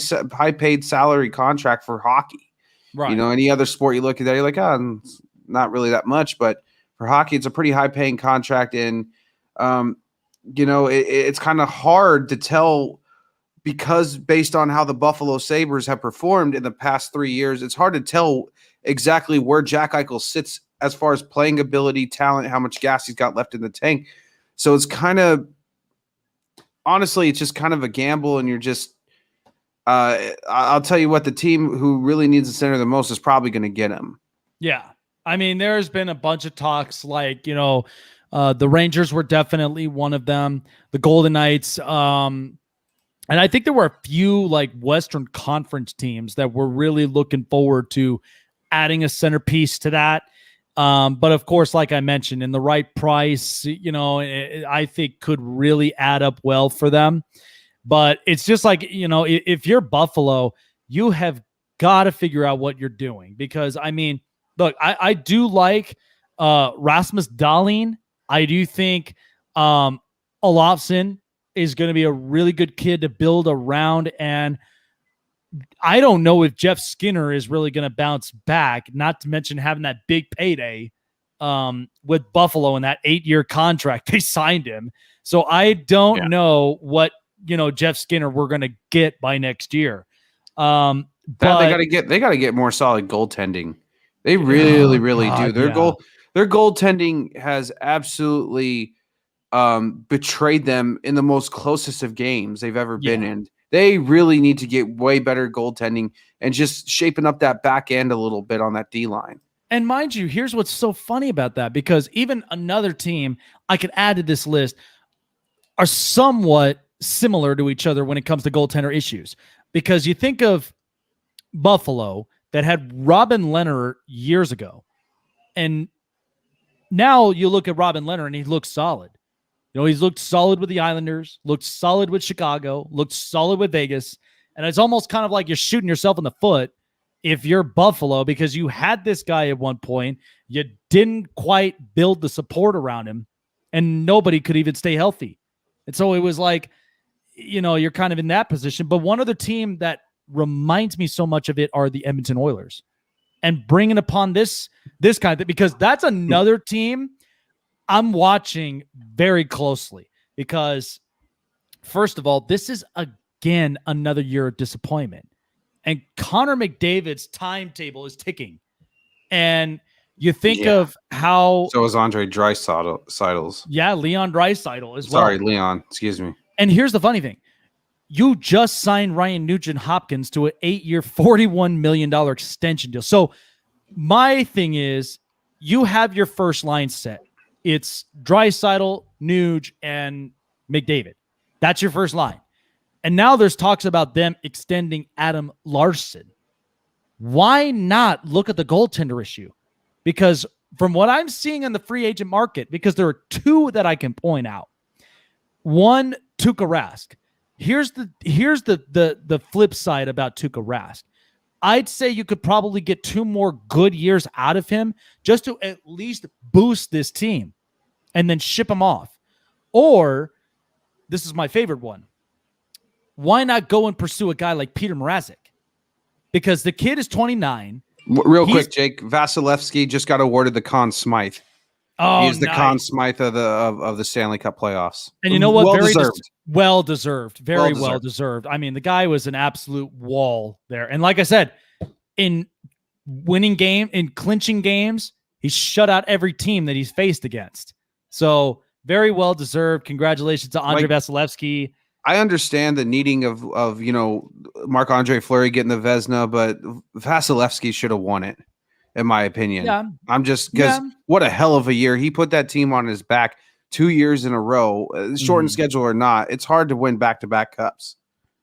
paid salary contract for hockey. Right. Any other sport you look at that, you're like, it's not really that much, but for hockey, it's a pretty high paying contract, and it's kind of hard to tell. Because based on how the Buffalo Sabres have performed in the past 3 years, it's hard to tell exactly where Jack Eichel sits as far as playing ability, talent, how much gas he's got left in the tank. So it's honestly, it's just kind of a gamble, and you're just I'll tell you what, the team who really needs the center the most is probably going to get him. Yeah. I mean, there's been a bunch of talks like, the Rangers were definitely one of them, the Golden Knights, and I think there were a few like Western Conference teams that were really looking forward to adding a centerpiece to that. But of course, like I mentioned, in the right price, I think could really add up well for them. But it's just like, if you're Buffalo, you have got to figure out what you're doing. Because, I mean, look, I do like Rasmus Dahlin. I do think Olofsson is going to be a really good kid to build around. And I don't know if Jeff Skinner is really going to bounce back, not to mention having that big payday with Buffalo in that 8-year contract. They signed him. So I don't know what, Jeff Skinner we're going to get by next year. But they got to get more solid goaltending. They really do. Their goaltending has absolutely betrayed them in the most closest of games they've ever been in. They really need to get way better goaltending and just shaping up that back end a little bit on that D line. And mind you, here's what's so funny about that, because even another team I could add to this list are somewhat similar to each other when it comes to goaltender issues. Because you think of Buffalo that had Robin Lehner years ago, and now you look at Robin Lehner and he looks solid. He's looked solid with the Islanders, looked solid with Chicago, looked solid with Vegas. And it's almost kind of like you're shooting yourself in the foot if you're Buffalo, because you had this guy at one point, you didn't quite build the support around him, and nobody could even stay healthy. And so it was like, you're kind of in that position. But one other team that reminds me so much of it are the Edmonton Oilers. And bringing upon this kind of thing, because that's another team I'm watching very closely, because first of all, this is again another year of disappointment, and Connor McDavid's timetable is ticking. And you think of how so is Andre Draisaitl's. Yeah, Leon Draisaitl as well. Sorry, Leon. Excuse me. And here's the funny thing: you just signed Ryan Nugent-Hopkins to an 8-year, $41 million extension deal. So my thing is, you have your first line set. It's Draisaitl, Nuge, and McDavid. That's your first line. And now there's talks about them extending Adam Larson. Why not look at the goaltender issue? Because from what I'm seeing in the free agent market, because there are two that I can point out. One, Tuukka Rask. Here's the flip side about Tuukka Rask. I'd say you could probably get 2 more good years out of him just to at least boost this team and then ship him off. Or, this is my favorite one, why not go and pursue a guy like Peter Mrazek? Because the kid is 29. Real quick, Jake, Vasilevsky just got awarded the Conn Smythe. Oh, he's the Conn Smythe of the Stanley Cup playoffs. And you know what? Well deserved. Very well deserved. I mean, the guy was an absolute wall there. And like I said, in clinching games, he's shut out every team that he's faced against. So Very well deserved. Congratulations to Andre Vasilevsky. I understand the needing of Marc-Andre Fleury getting the Vezina, but Vasilevsky should have won it, in my opinion. Yeah. I'm just because what a hell of a year. He put that team on his back 2 years in a row, shortened schedule or not. It's hard to win back-to-back cups.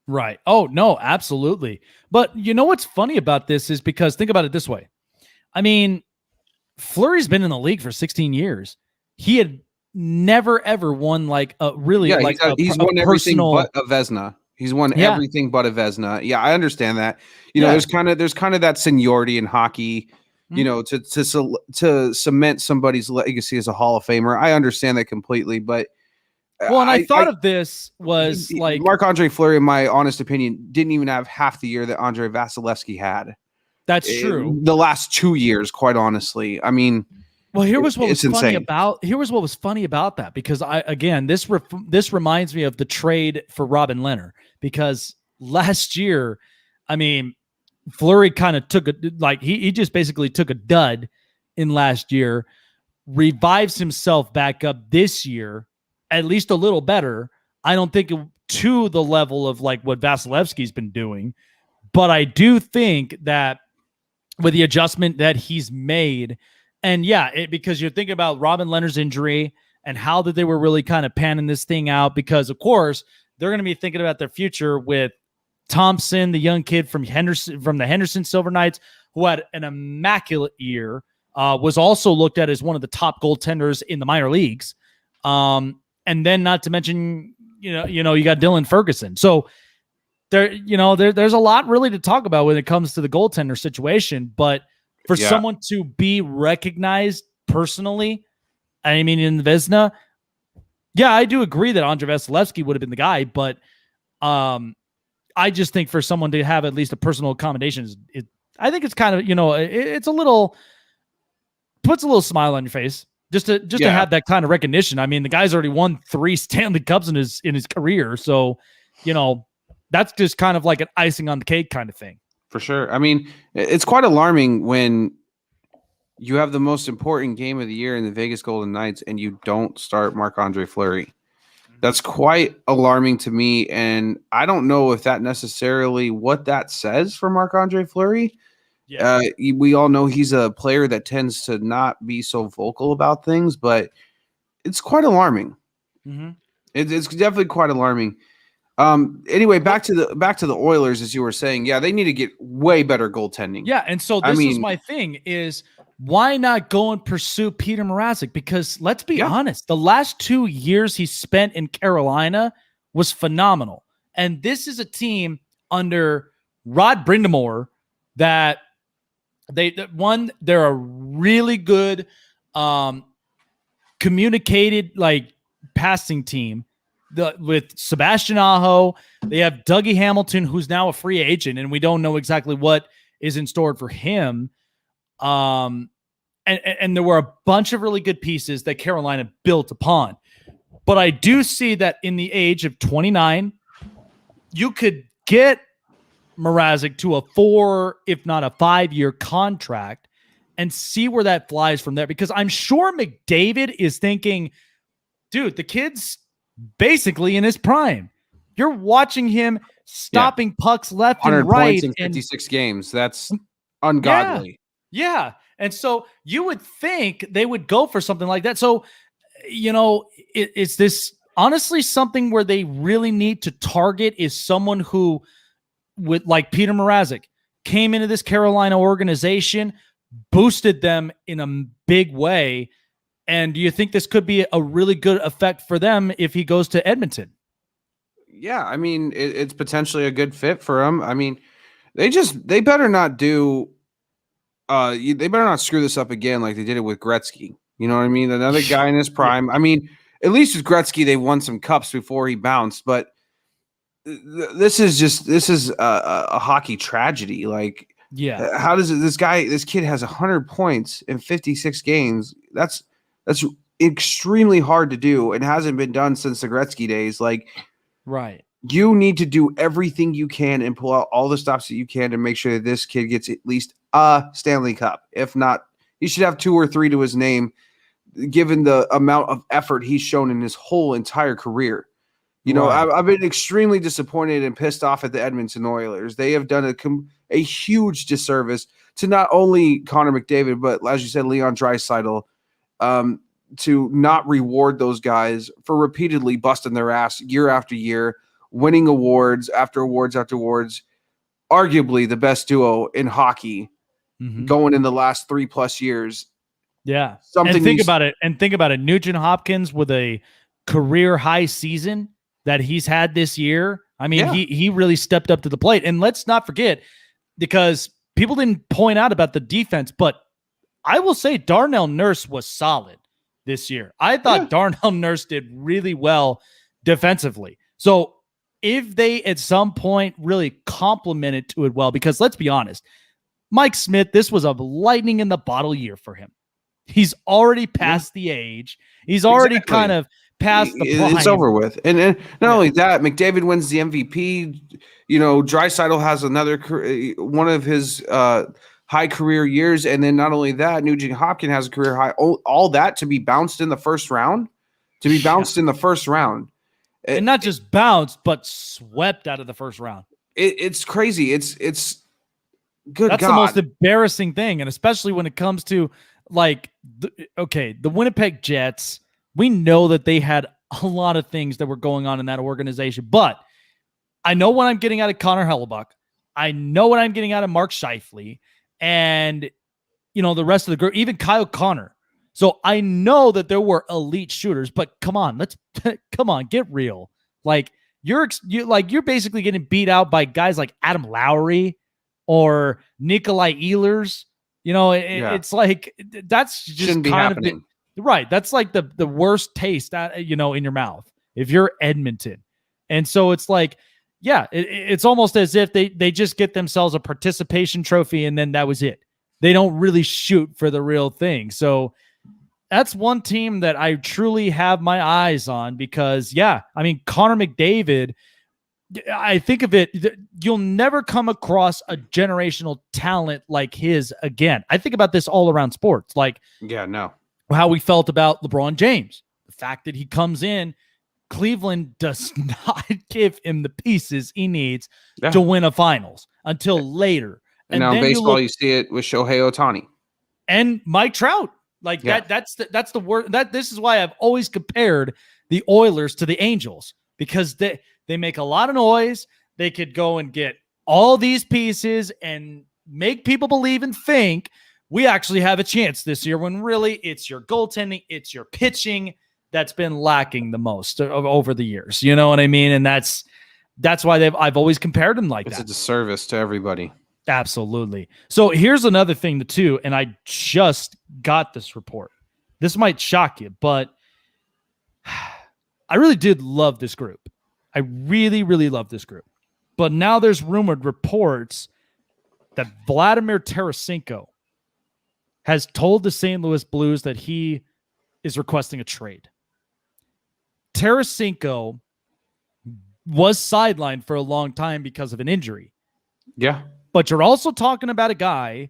Right. Oh, no, absolutely. But you know what's funny about this is because think about it this way. I mean, Fleury's been in the league for 16 years. He had never ever won like a really he's won everything but a Vezina. He's won everything but a Vezina. Yeah, I understand that. You know, there's kind of that seniority in hockey. You know, to cement somebody's legacy as a Hall of Famer. I understand that completely, but I thought of this was like Marc-Andre Fleury, in my honest opinion, didn't even have half the year that Andre Vasilevsky had. That's true. The last 2 years, quite honestly. I mean. Well, here was what was funny about that, because this reminds me of the trade for Robin Lehner, because last year, I mean, Fleury kind of he just basically took a dud in last year, revives himself back up this year, at least a little better. I don't think to the level of like what Vasilevsky's been doing, but I do think that with the adjustment that he's made. And because you're thinking about Robin Lehner's injury and how that they were really kind of panning this thing out, because of course they're going to be thinking about their future with Thompson, the young kid from the Henderson Silver Knights, who had an immaculate year, was also looked at as one of the top goaltenders in the minor leagues. And then not to mention, you got Dylan Ferguson. So there's a lot really to talk about when it comes to the goaltender situation, but for someone to be recognized personally, I mean, in the Vezina, I do agree that Andre Vasilevsky would have been the guy, but I just think for someone to have at least a personal accommodation, I think it's kind of, it's puts a little smile on your face just to have that kind of recognition. I mean, the guy's already won 3 Stanley Cups in his career, so that's just kind of like an icing on the cake kind of thing. For sure. I mean, it's quite alarming when you have the most important game of the year in the Vegas Golden Knights and you don't start Marc-Andre Fleury. That's quite alarming to me, and I don't know if that necessarily what that says for Marc-Andre Fleury. Yeah. We all know he's a player that tends to not be so vocal about things, but it's quite alarming. Mm-hmm. It's definitely quite alarming. Anyway, back to the Oilers, as you were saying. Yeah, they need to get way better goaltending. Yeah, and so this is my thing is why not go and pursue Peter Mrazek? Because let's be honest, the last 2 years he spent in Carolina was phenomenal. And this is a team under Rod Brind'Amour that they're a really good communicated like passing team. With Sebastian Aho, they have Dougie Hamilton, who's now a free agent, and we don't know exactly what is in store for him. And there were a bunch of really good pieces that Carolina built upon. But I do see that in the age of 29, you could get Mrazek to a 4, if not a 5-year contract and see where that flies from there. Because I'm sure McDavid is thinking, dude, the kid's basically in his prime. You're watching him stopping pucks left and right. Points in 56 games. That's ungodly. Yeah. And so you would think they would go for something like that. So, is this honestly something where they really need to target is someone who with like Peter Mrazek came into this Carolina organization, boosted them in a big way. And do you think this could be a really good effect for them if he goes to Edmonton? Yeah, I mean, it's potentially a good fit for him. I mean, they better not do they better not screw this up again like they did it with Gretzky. You know what I mean? Another guy in his prime. I mean, at least with Gretzky, they won some cups before he bounced, but this is a hockey tragedy. Like, how does this kid has 100 points in 56 games? That's extremely hard to do. It hasn't been done since the Gretzky days. Like, right. You need to do everything you can and pull out all the stops that you can to make sure that this kid gets at least a Stanley Cup. If not, he should have 2 or 3 to his name. given the amount of effort he's shown in his whole entire career. You know, I've been extremely disappointed and pissed off at the Edmonton Oilers. They have done a huge disservice to not only Connor McDavid, but as you said, Leon Draisaitl, to not reward those guys for repeatedly busting their ass year after year, winning awards after awards after awards. Arguably the best duo in hockey going in the last 3+ years. Yeah. Think about it. Nugent Hopkins with a career high season that he's had this year. I mean, he really stepped up to the plate. And let's not forget, because people didn't point out about the defense, but I will say Darnell Nurse was solid this year. I thought Darnell Nurse did really well defensively. So if they at some point really complimented to it well, because let's be honest, Mike Smith, this was a lightning in the bottle year for him. He's already past the age. He's already kind of past the prime. It's over with. And not only that, McDavid wins the MVP. You know, Draisaitl has another one of his high career years, and then not only that, Nugent Hopkins has a career high. All that to be bounced in the first round, and not just bounced, but swept out of the first round. It's crazy. It's good. That's God. The most embarrassing thing, and especially when it comes to the Winnipeg Jets. We know that they had a lot of things that were going on in that organization, but I know what I'm getting out of Connor Hellebuck. I know what I'm getting out of Mark Scheifele and, the rest of the group, even Kyle Connor. So I know that there were elite shooters, but come on, get real. You're basically getting beat out by guys like Adam Lowry or Nikolai Ehlers. It's like, that's just shouldn't be happening. Right. That's like the worst taste, in your mouth if you're Edmonton. And so it's like, it's almost as if they just get themselves a participation trophy and then that was it. They don't really shoot for the real thing. So that's one team that I truly have my eyes on because, Connor McDavid, I think of it, you'll never come across a generational talent like his again. I think about this all around sports. How we felt about LeBron James. The fact that he comes in, Cleveland does not give him the pieces he needs to win a finals until later. And now in baseball, you see it with Shohei Otani. And Mike Trout. That's the word. This is why I've always compared the Oilers to the Angels, because they make a lot of noise. They could go and get all these pieces and make people believe and think we actually have a chance this year, when really it's your goaltending, it's your pitching that's been lacking the most over the years. You know what I mean? And that's why I've always compared them like that. It's a disservice to everybody. Absolutely. So here's another thing too, and I just got this report. This might shock you, but I really did love this group. I really, really love this group. But now there's rumored reports that Vladimir Tarasenko has told the St. Louis Blues that he is requesting a trade. Tarasenko was sidelined for a long time because of an injury. Yeah. But you're also talking about a guy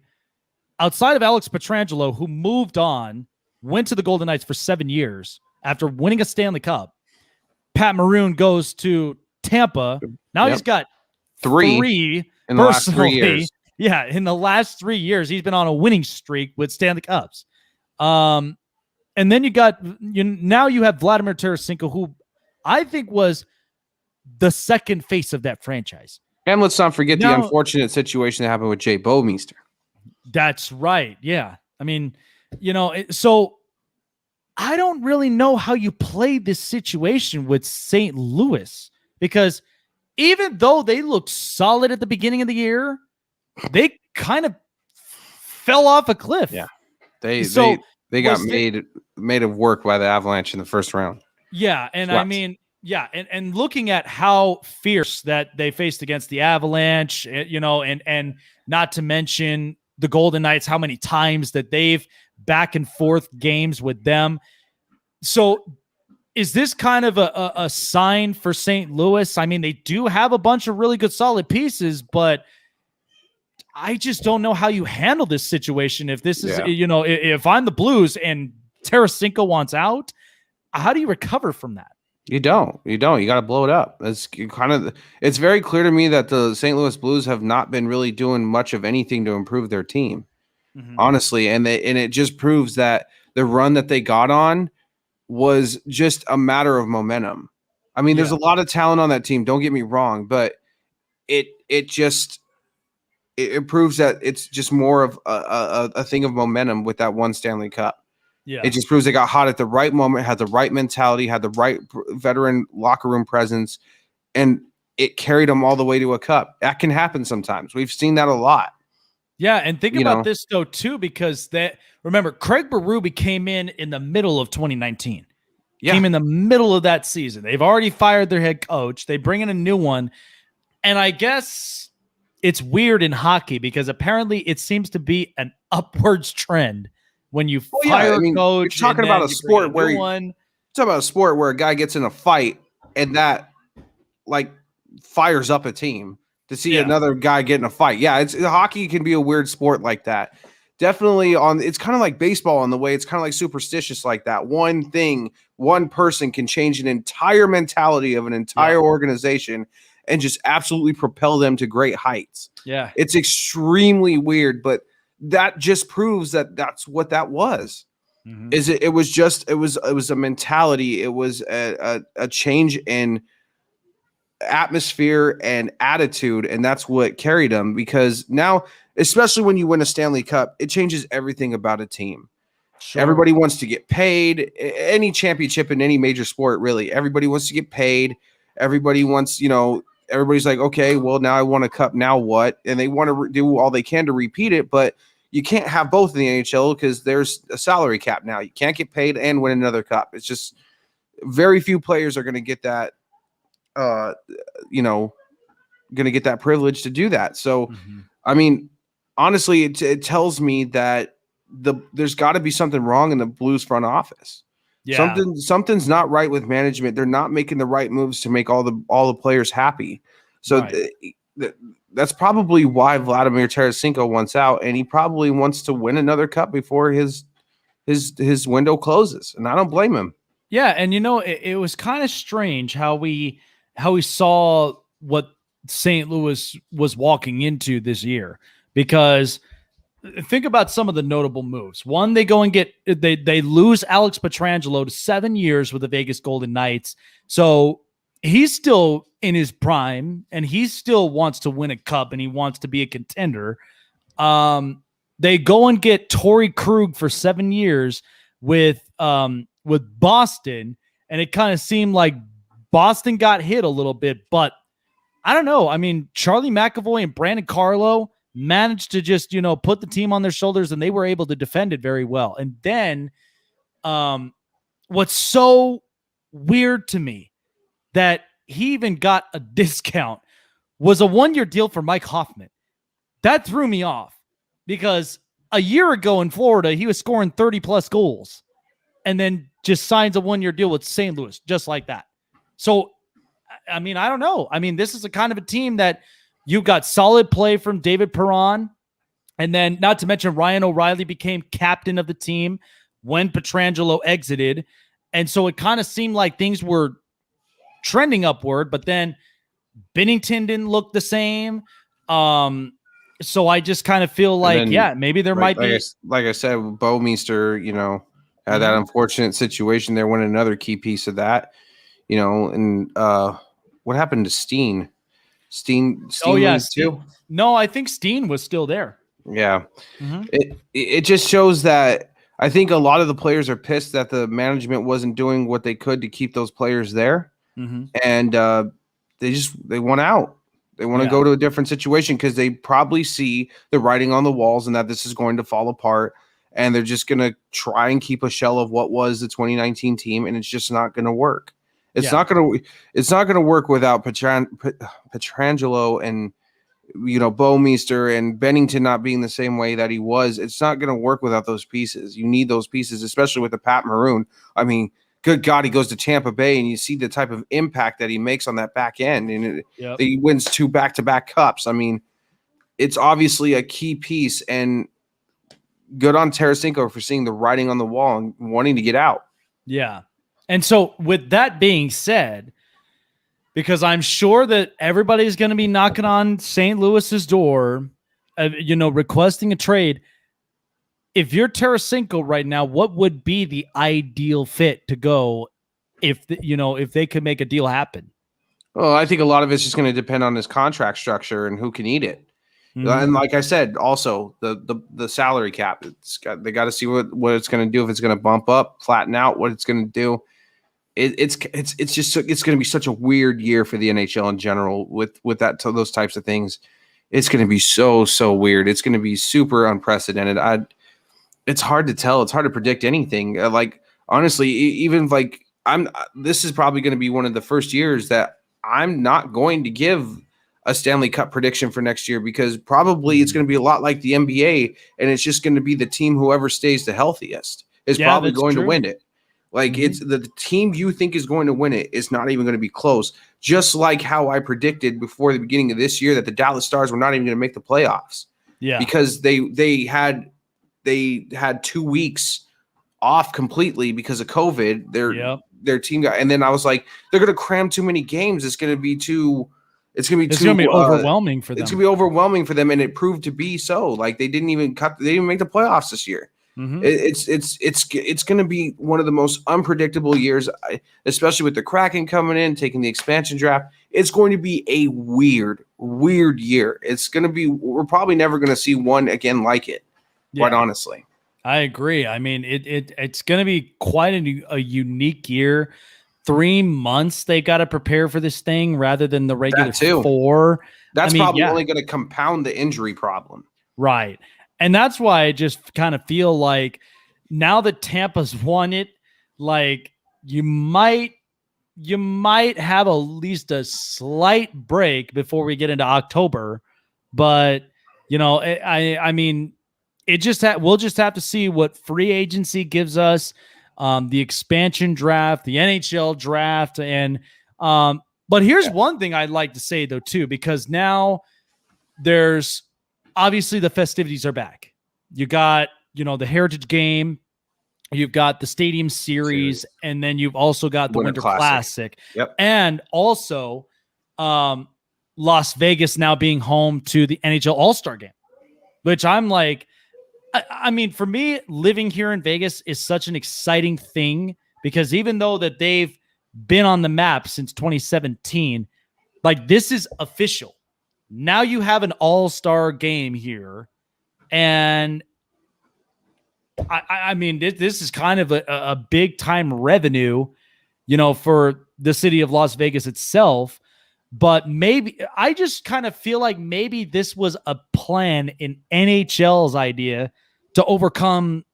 outside of Alex Pietrangelo who moved on, went to the Golden Knights for 7 years after winning a Stanley Cup. Pat Maroon goes to Tampa. Now he's got three in the last 3 years. Yeah, in the last 3 years, he's been on a winning streak with Stanley Cups. And then now you have Vladimir Tarasenko, who I think was the second face of that franchise. And let's not forget the unfortunate situation that happened with Jay Bouwmeester. That's right. Yeah. I mean, so I don't really know how you play this situation with St. Louis, because even though they looked solid at the beginning of the year, they kind of fell off a cliff. Yeah. They got made of work by the Avalanche in the first round. Yeah. And swept. I mean, yeah. And looking at how fierce that they faced against the Avalanche, and not to mention the Golden Knights, how many times that they've back and forth games with them. So is this kind of a sign for St. Louis? I mean, they do have a bunch of really good solid pieces, but I just don't know how you handle this situation. If this is, if I'm the Blues and Tarasenko wants out. How do you recover from that? You don't. You got to blow it up. It's very clear to me that the St. Louis Blues have not been really doing much of anything to improve their team, honestly. And it just proves that the run that they got on was just a matter of momentum. I mean, there's a lot of talent on that team. Don't get me wrong, but it proves that it's just more of a thing of momentum with that one Stanley Cup. Yeah. It just proves they got hot at the right moment, had the right mentality, had the right veteran locker room presence, and it carried them all the way to a cup. That can happen sometimes. We've seen that a lot. Yeah, and think about this, though, too, because remember, Craig Berube came in the middle of 2019. Yeah. Came in the middle of that season. They've already fired their head coach. They bring in a new one. And I guess it's weird in hockey because apparently it seems to be an upwards trend. When you fire a coach, you're talking about a sport where a guy gets in a fight and that like fires up a team to see another guy get in a fight. Yeah, hockey can be a weird sport like that. Definitely it's kind of like baseball in the way it's kind of like superstitious like that. One person can change an entire mentality of an entire organization and just absolutely propel them to great heights. Yeah, it's extremely weird, but that just proves that that's what that was. It was a mentality. It was a change in atmosphere and attitude. And that's what carried them, because now, especially when you win a Stanley Cup, it changes everything about a team. Sure. Everybody wants to get paid. Any championship in any major sport, really, everybody wants to get paid. Everybody wants, everybody's like, okay, well, now I won a cup. Now what? And they want to do all they can to repeat it, but you can't have both in the NHL because there's a salary cap now. You can't get paid and win another cup. It's just very few players are going to get that, going to get that privilege to do that. So, I mean, honestly, it tells me that there's got to be something wrong in the Blues front office. Yeah. Something's not right with management. They're not making the right moves to make all the players happy. So that's probably why Vladimir Tarasenko wants out, and he probably wants to win another cup before his window closes. And I don't blame him. Yeah, and it was kind of strange how we saw what St. Louis was walking into this year, because think about some of the notable moves. One, they go and they lose Alex Pietrangelo to 7 years with the Vegas Golden Knights. So he's still in his prime and he still wants to win a cup and he wants to be a contender. They go and get Torrey Krug for 7 years with Boston. And it kind of seemed like Boston got hit a little bit, but I don't know. I mean, Charlie McAvoy and Brandon Carlo managed to just, put the team on their shoulders, and they were able to defend it very well. And then what's so weird to me that he even got a discount was a 1-year deal for Mike Hoffman. That threw me off because a year ago in Florida, he was scoring 30-plus goals and then just signs a 1-year deal with St. Louis just like that. So, I mean, I don't know. I mean, this is a kind of a team that you've got solid play from David Perron. And then not to mention Ryan O'Reilly became captain of the team when Pietrangelo exited. And so it kind of seemed like things were trending upward, but then Binnington didn't look the same. So I just kind of feel like, maybe there might be. Like I said, Bouwmeester, had that unfortunate situation there, went another key piece of that, and what happened to Steen? Steen too? No, I think Steen was still there. Yeah. It just shows that I think a lot of the players are pissed that the management wasn't doing what they could to keep those players there. And they want out. They want to go to a different situation because they probably see the writing on the walls and that this is going to fall apart. And they're just going to try and keep a shell of what was the 2019 team, and it's just not going to work. It's not going to work without Pietrangelo and Bouwmeester and Binnington not being the same way that he was. It's not going to work without those pieces. You need those pieces, especially with the Pat Maroon. I mean, good God, he goes to Tampa Bay and you see the type of impact that he makes on that back end, and he wins 2 back-to-back cups. I mean, it's obviously a key piece, and good on Tarasenko for seeing the writing on the wall and wanting to get out. Yeah. And so with that being said, because I'm sure that everybody's going to be knocking on St. Louis's door, requesting a trade. If you're Tarasenko right now, what would be the ideal fit to go if they could make a deal happen? Well, I think a lot of it's just going to depend on his contract structure and who can eat it. Mm-hmm. And like I said, also the salary cap. They got to see what it's going to do. If it's going to bump up, flatten out, what it's going to do. It's going to be such a weird year for the NHL in general with those types of things. It's going to be so weird. It's going to be super unprecedented. It's hard to tell. It's hard to predict anything. Honestly, even this is probably going to be one of the first years that I'm not going to give a Stanley Cup prediction for next year, because probably it's going to be a lot like the NBA, and it's just going to be the team, whoever stays the healthiest is probably going to win it. It's the team you think is going to win it is not even going to be close. Just like how I predicted before the beginning of this year that the Dallas Stars were not even going to make the playoffs. Yeah, because they had 2 weeks off completely because of COVID. Their team got, and then I was like, they're going to cram too many games. It's going to be overwhelming for them. It's going to be overwhelming for them, and it proved to be so. They didn't even make the playoffs this year. Mm-hmm. It's going to be one of the most unpredictable years, especially with the Kraken coming in, taking the expansion draft. It's going to be a weird year. It's going to be. We're probably never going to see one again like it. Quite honestly, I agree. I mean, it's going to be quite a unique year. 3 months they got to prepare for this thing rather than the regular 4. That's probably only going to compound the injury problem. Right. And that's why I just kind of feel like now that Tampa's won it, you might have at least a slight break before we get into October. But, I mean, we'll just have to see what free agency gives us. The expansion draft, the NHL draft, and but here's one thing I'd like to say though too, because now there's obviously the festivities are back. You got the Heritage Game, you've got the Stadium Series, and then you've also got the Winter Classic. Yep. And also Las Vegas now being home to the NHL All-Star Game, which I'm like. I mean, for me, living here in Vegas is such an exciting thing, because even though that they've been on the map since 2017, this is official. Now you have an all-star game here. And I mean, this is kind of a big time revenue, for the city of Las Vegas itself. But maybe I just kind of feel like maybe this was a plan in NHL's idea to overcome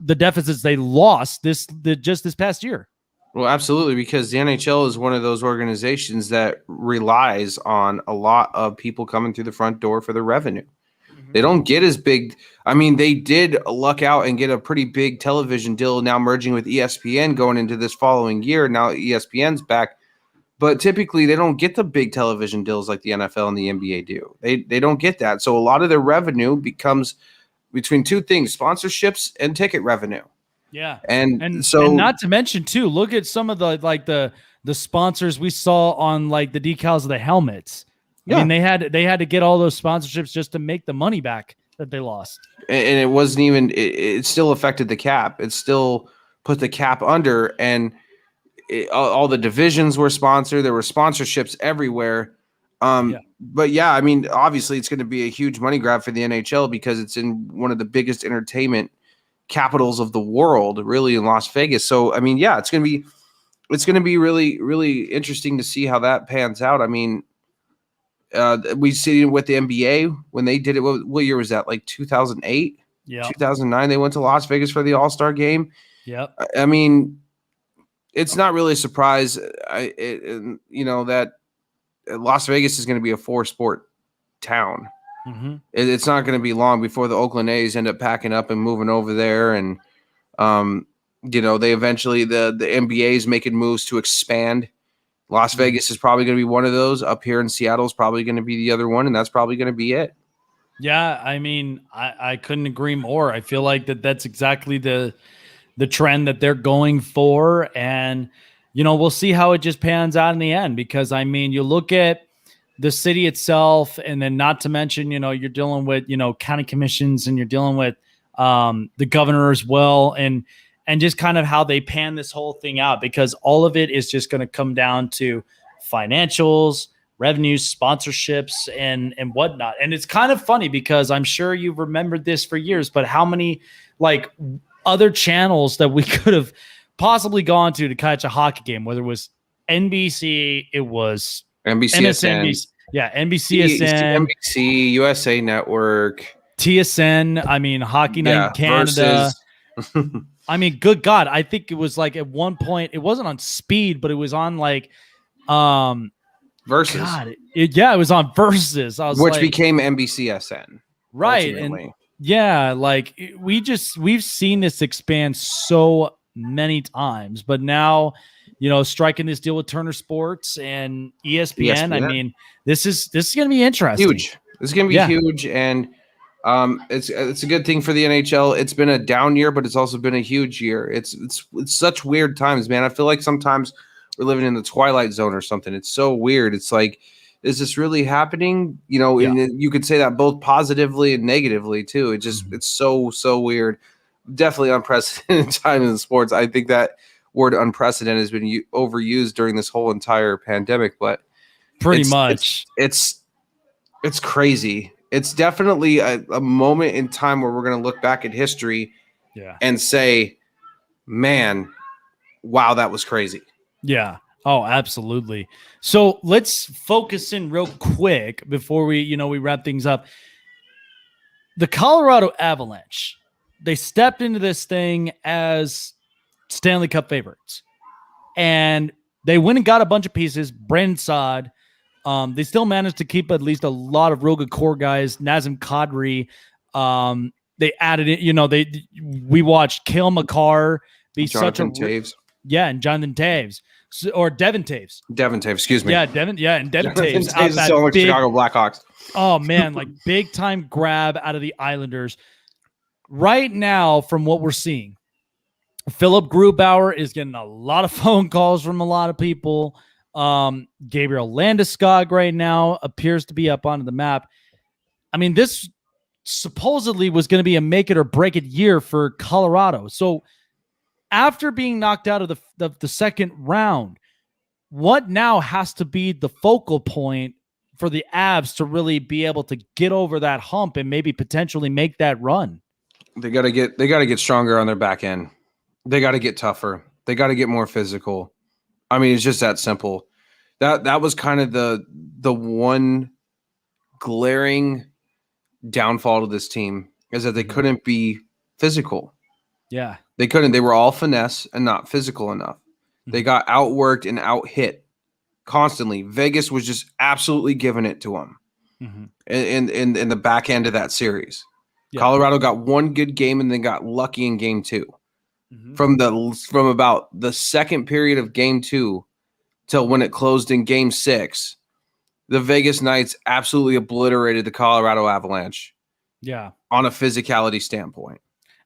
the deficits they lost just this past year. Well, absolutely, because the NHL is one of those organizations that relies on a lot of people coming through the front door for the revenue. Mm-hmm. They don't get as big. I mean, they did luck out and get a pretty big television deal now merging with ESPN going into this following year. Now ESPN's back. But typically, they don't get the big television deals like the NFL and the NBA do. They don't get that. So a lot of their revenue becomes between two things: sponsorships and ticket revenue. Yeah, and not to mention too, look at some of the sponsors we saw on the decals of the helmets. Yeah. I mean, they had to get all those sponsorships just to make the money back that they lost. And it wasn't even. It still affected the cap. It still put the cap under and. All the divisions were sponsored. There were sponsorships everywhere. But yeah, I mean, obviously it's going to be a huge money grab for the NHL because it's in one of the biggest entertainment capitals of the world, really, in Las Vegas. So, I mean, yeah, it's going to be really, really interesting to see how that pans out. I mean, we see it with the NBA when they did it. What year was that? 2008? Yeah. 2009. They went to Las Vegas for the All-Star Game. Yep. I mean, it's not really a surprise, that Las Vegas is going to be a 4-sport town. Mm-hmm. It's not going to be long before the Oakland A's end up packing up and moving over there. And, they eventually, the NBA is making moves to expand. Las Vegas is probably going to be one of those. Up here in Seattle is probably going to be the other one, and that's probably going to be it. Yeah, I mean, I couldn't agree more. I feel like that's exactly the trend that they're going for. And, we'll see how it just pans out in the end, because I mean, you look at the city itself, and then not to mention, you're dealing with, county commissions, and you're dealing with the governor as well. And just kind of how they pan this whole thing out, because all of it is just going to come down to financials, revenues, sponsorships, and whatnot. And it's kind of funny, because I'm sure you've remembered this for years, but how many like other channels that we could have possibly gone to catch a hockey game, whether it was NBC, it was NBCSN, NBCSN, NBC, USA Network, TSN. I mean, Hockey Night in Canada. I mean, good God, I think it was like at one point, it wasn't on Speed, but it was on like Versus. God, it was on Versus. Which became NBCSN. Right. Ultimately. And yeah, like we've seen this expand so many times, but now, striking this deal with Turner Sports and ESPN. I mean, this is going to be interesting. Huge. This is going to be huge. And it's a good thing for the NHL. It's been a down year, but it's also been a huge year. It's such weird times, man. I feel like sometimes we're living in the Twilight Zone or something. It's so weird. It's like, is this really happening? And you could say that both positively and negatively too. It just, it's so weird. Definitely unprecedented time in sports. I think that word unprecedented has been overused during this whole entire pandemic, but pretty much it's crazy. It's definitely a moment in time where we're going to look back at history and say, man, wow, that was crazy. Yeah. Oh, absolutely. So let's focus in real quick before we wrap things up. The Colorado Avalanche, they stepped into this thing as Stanley Cup favorites, and they went and got a bunch of pieces. Brandon Saad. They still managed to keep at least a lot of real good core guys. Nazem Kadri. They added it. We watched Cale Makar be Jonathan Taves. Yeah, and Jonathan Taves. Or Devin Taves. Devin Taves, excuse me. Yeah, Devin Taves. Taves is selling like Chicago Blackhawks. Oh, man, like big time grab out of the Islanders. Right now, from what we're seeing, Philip Grubauer is getting a lot of phone calls from a lot of people. Gabriel Landeskog right now appears to be up onto the map. I mean, this supposedly was going to be a make it or break it year for Colorado. So after being knocked out of the second round, what now has to be the focal point for the Avs to really be able to get over that hump and maybe potentially make that run? They got to get stronger on their back end. They got to get tougher. They got to get more physical. I mean, it's just that simple. That was kind of the one glaring downfall to this team, is that they couldn't be physical. Yeah. They couldn't. They were all finesse and not physical enough. They got outworked and out-hit constantly. Vegas was just absolutely giving it to them in the back end of that series. Yeah. Colorado got one good game and then got lucky in game two. From about the second period of game two till when it closed in game six, the Vegas Knights absolutely obliterated the Colorado Avalanche. Yeah. On a physicality standpoint.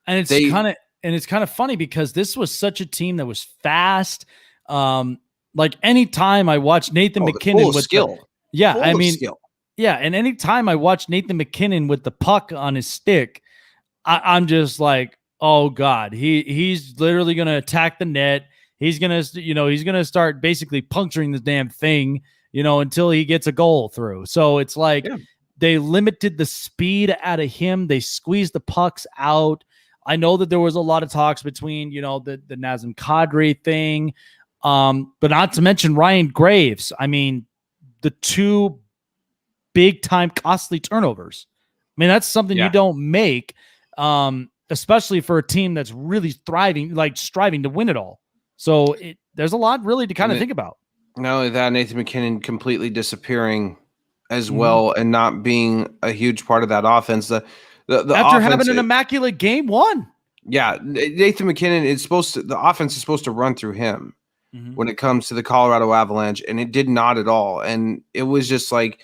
And it's kind of funny, because this was such a team that was fast. Like anytime I watch Nathan McKinnon with skill. And anytime I watch Nathan McKinnon with the puck on his stick, I'm just like, oh God, he's literally going to attack the net. He's going to start basically puncturing this damn thing, until he gets a goal through. So it's like they limited the speed out of him. They squeezed the pucks out. I know that there was a lot of talks between, the Nazem Kadri thing, but not to mention Ryan Graves. I mean, the two big-time costly turnovers. I mean, that's something you don't make, especially for a team that's really thriving, like striving to win it all. So there's a lot really to kind of think about. Not only that, Nathan McKinnon completely disappearing as well and not being a huge part of that offense. The After having an immaculate game one. Yeah, Nathan McKinnon the offense is supposed to run through him when it comes to the Colorado Avalanche, and it did not at all. And it was just like,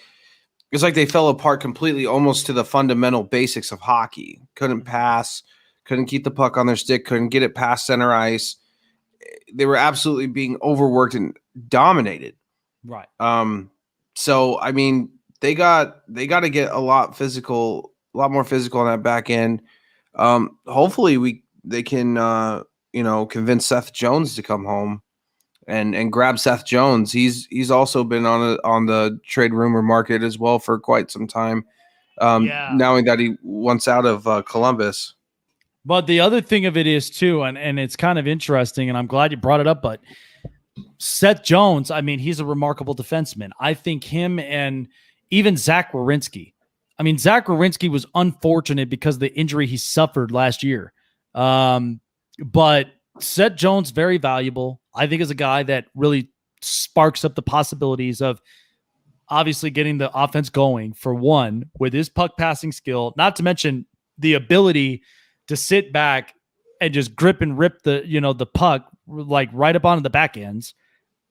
it's like they fell apart completely, almost to the fundamental basics of hockey. Couldn't pass, couldn't keep the puck on their stick, couldn't get it past center ice. They were absolutely being overworked and dominated. Right. So I mean, they got to get a lot more physical on that back end. Hopefully they can convince Seth Jones to come home and grab Seth Jones. He's also been on the trade rumor market as well for quite some time. Knowing that he wants out of Columbus. But the other thing of it is too, and it's kind of interesting, and I'm glad you brought it up, but Seth Jones, I mean, he's a remarkable defenseman. I think him and even Zach Werenski. I mean, Zach Werenski was unfortunate because of the injury he suffered last year. But Seth Jones, very valuable. I think is a guy that really sparks up the possibilities of obviously getting the offense going, for one, with his puck passing skill, not to mention the ability to sit back and just grip and rip the puck like right up onto the back ends.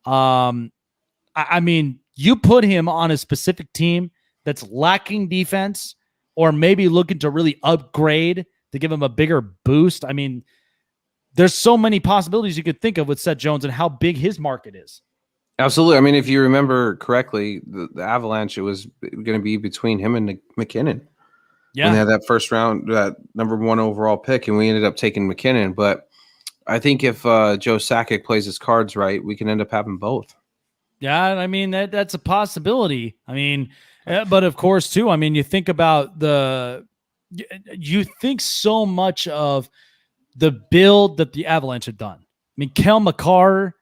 I mean, you put him on a specific team that's lacking defense or maybe looking to really upgrade to give him a bigger boost. I mean, there's so many possibilities you could think of with Seth Jones and how big his market is. Absolutely. I mean, if you remember correctly, the Avalanche, it was going to be between him and McKinnon. Yeah. When they had that first round, that number 1 overall pick, and we ended up taking McKinnon. But I think if Joe Sakic plays his cards right, we can end up having both. Yeah, I mean, that's a possibility. I mean, but of course, too, I mean, you think about you think so much of the build that the Avalanche had done. I mean, Kel McCarr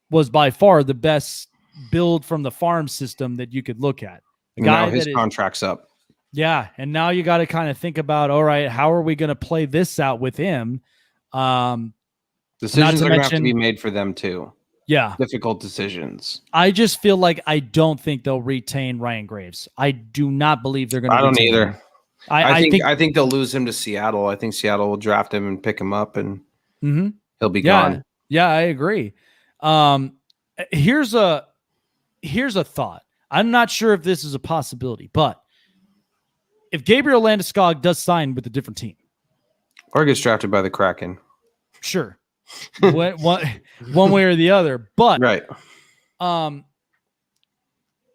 was by far the best build from the farm system that you could look at. Now his contract's up. Yeah, and now you got to kind of think about, all right, how are we going to play this out with him? Decisions are going to have to be made for them too. Yeah. Difficult decisions. I just feel like I don't think they'll retain Ryan Graves. I do not believe they're going to. I don't either. Him. I think they'll lose him to Seattle. I think Seattle will draft him and pick him up, and he'll be gone. Yeah, I agree. Here's a thought. I'm not sure if this is a possibility, but if Gabriel Landeskog does sign with a different team, or gets drafted by the Kraken, sure, one way or the other, but right.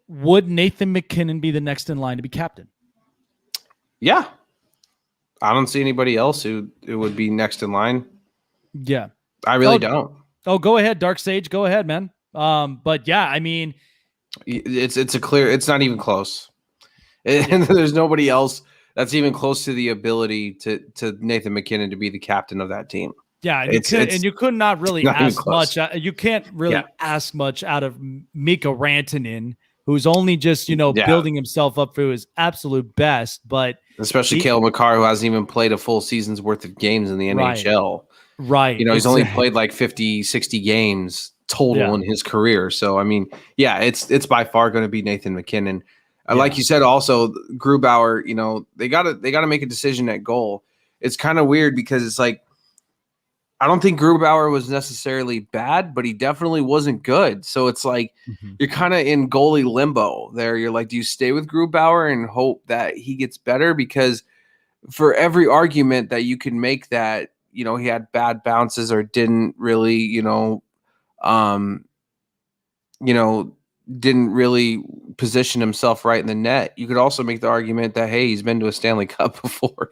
Would Nathan McKinnon be the next in line to be captain? Yeah, I don't see anybody else who would be next in line. Yeah, I really don't. Oh, go ahead, Dark Sage. Go ahead, man. But yeah, I mean, it's not even close. And there's nobody else that's even close to the ability to Nathan McKinnon to be the captain of that team. Yeah, and you could not really ask much. You can't really ask much out of Mikko Rantanen, who's only just building himself up for his absolute best. But especially Cale Makar, who hasn't even played a full season's worth of games in the NHL. Right. He's only played like 50, 60 games total in his career. So I mean, it's by far going to be Nathan McKinnon. Like you said, also Grubauer, they gotta make a decision at goal. It's kind of weird because it's like, I don't think Grubauer was necessarily bad, but he definitely wasn't good. So it's like you're kind of in goalie limbo there. You're like, do you stay with Grubauer and hope that he gets better? Because for every argument that you can make that, he had bad bounces or didn't really, didn't really position himself right in the net. You could also make the argument that, hey, he's been to a Stanley Cup before.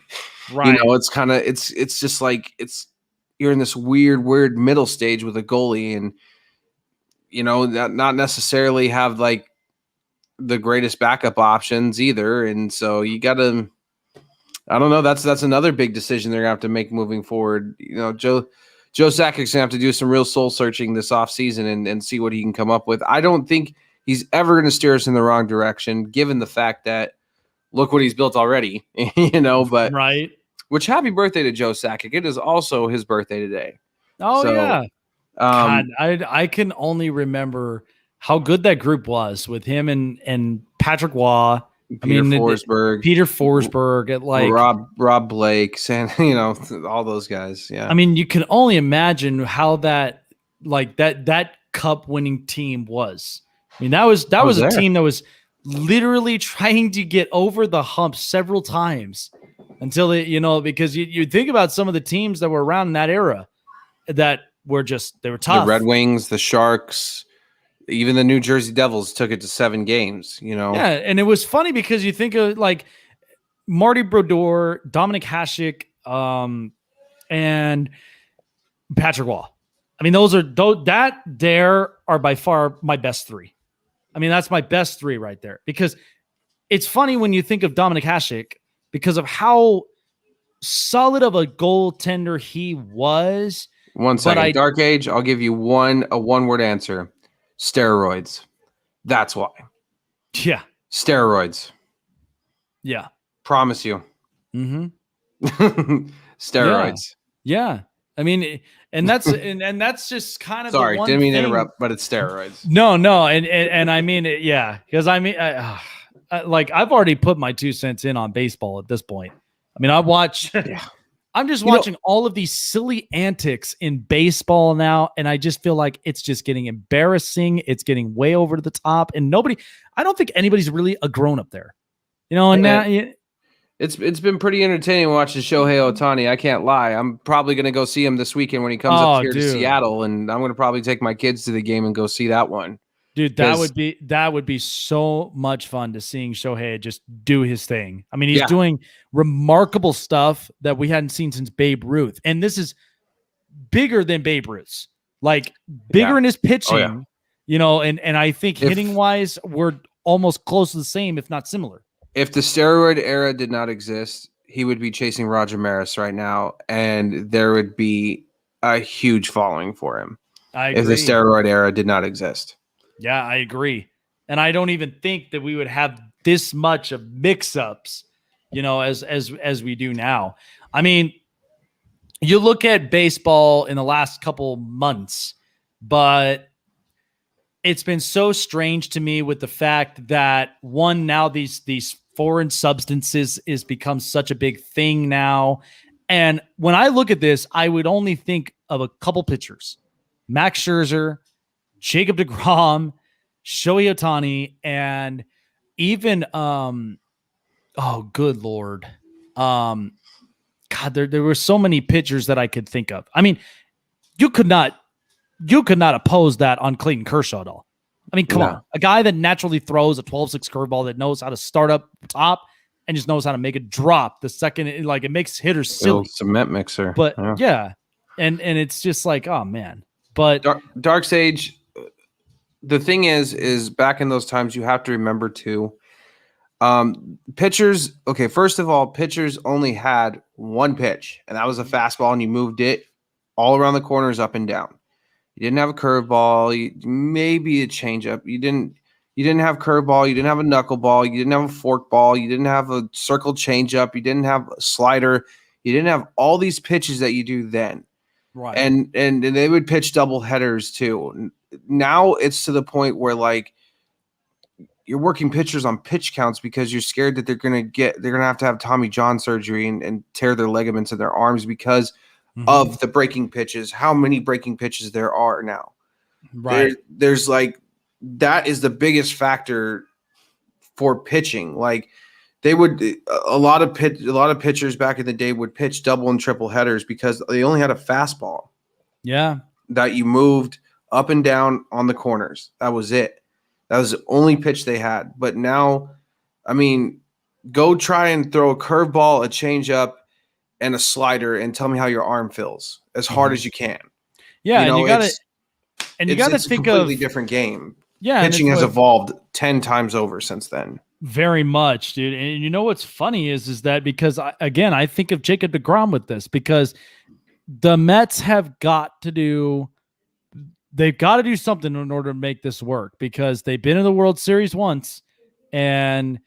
Right. It's kind of, it's just like, you're in this weird middle stage with a goalie and, not necessarily have like the greatest backup options either. And so you got to, I don't know. That's another big decision they're gonna have to make moving forward. Joe Sakic's gonna have to do some real soul searching this offseason and see what he can come up with. I don't think he's ever gonna steer us in the wrong direction, given the fact that look what he's built already. But right. Which happy birthday to Joe Sakic. It is also his birthday today. Oh yeah. God, I can only remember how good that group was with him and Patrick Waugh. Peter Forsberg, at like Rob Blake, all those guys. Yeah. I mean, you can only imagine how that cup winning team was. I mean, that was a team that was literally trying to get over the hump several times until it, because you think about some of the teams that were around in that era that were they were tough. The Red Wings, the Sharks, even the New Jersey Devils took it to 7 games, Yeah, and it was funny because you think of like Marty Brodeur, Dominic Hasek, and Patrick Waugh. I mean, those are by far my best 3. I mean, that's my best 3 right there, because it's funny when you think of Dominic Hasek because of how solid of a goaltender he was. 1 second. Dark Age, I'll give you a one-word answer. Steroids. That's why. Yeah. Steroids. Yeah. Promise you. Mm-hmm. Steroids. Yeah. I mean, and that's and that's just kind of sorry, the one didn't mean to thing. interrupt, but it's steroids. No, and I mean, yeah, because I mean, like I've already put my 2 cents in on baseball at this point. I mean, I watch. Yeah. I'm just watching all of these silly antics in baseball now, and I just feel like it's just getting embarrassing. It's getting way over the top, and I don't think anybody's really a grown up there, And now, it's been pretty entertaining watching Shohei Otani. I can't lie. I'm probably going to go see him this weekend when he comes up here to Seattle, and I'm going to probably take my kids to the game and go see that one. Dude, that would be so much fun to seeing Shohei just do his thing. I mean, he's doing remarkable stuff that we hadn't seen since Babe Ruth. And this is bigger than Babe Ruth's. Like bigger in his pitching, and I think hitting wise, we're almost close to the same, if not similar. If the steroid era did not exist, he would be chasing Roger Maris right now, and there would be a huge following for him. I agree. If the steroid era did not exist. Yeah, I agree. And I don't even think that we would have this much of mix-ups, as we do now. I mean, you look at baseball in the last couple months, but it's been so strange to me with the fact that now these foreign substances is become such a big thing now. And when I look at this, I would only think of a couple pitchers: Max Scherzer, Jacob deGrom, Shohei Otani, and even good Lord. God, there were so many pitchers that I could think of. I mean, you could not oppose that on Clayton Kershaw at all. I mean, come on. A guy that naturally throws a 12-6 curveball, that knows how to start up top and just knows how to make it drop the second, it makes hitters silly. Cement mixer. But yeah. And it's just like, oh man. But Dark Sage, the thing is back in those times, you have to remember too, pitchers. Okay, first of all, pitchers only had one pitch, and that was a fastball, and you moved it all around the corners, up and down. You didn't have a curveball, maybe a changeup. You didn't have curveball. You didn't have a knuckleball. You didn't have a fork ball. You didn't have a circle changeup. You didn't have a slider. You didn't have all these pitches that you do then. Right. And they would pitch double headers too. Now it's to the point where like you're working pitchers on pitch counts because you're scared that they're gonna have Tommy John surgery and tear their ligaments in their arms because of the breaking pitches. How many breaking pitches there are now? Right. There's like that is the biggest factor for pitching. Like they would a lot of pitchers back in the day would pitch double and triple headers because they only had a fastball. Yeah. That you moved up and down on the corners. That was it. That was the only pitch they had. But now, I mean, go try and throw a curveball, a changeup, and a slider, and tell me how your arm feels as hard as you can. Yeah, you know, and you got to think of a completely different game. Yeah, pitching has evolved 10 times over since then. Very much, dude. And you know what's funny is that because I think of Jacob deGrom with this because the Mets have got to do something in order to make this work because they've been in the World Series once, and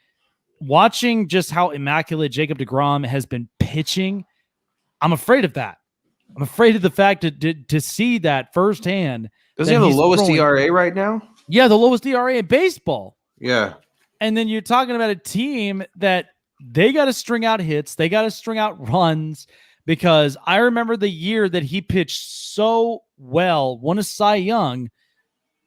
watching just how immaculate Jacob deGrom has been pitching, I'm afraid of that. I'm afraid of the fact to see that firsthand. Does he have the lowest ERA right now? Yeah, the lowest ERA in baseball. Yeah. And then you're talking about a team that they got to string out hits. They got to string out runs because I remember the year that he pitched so well, won a Cy Young,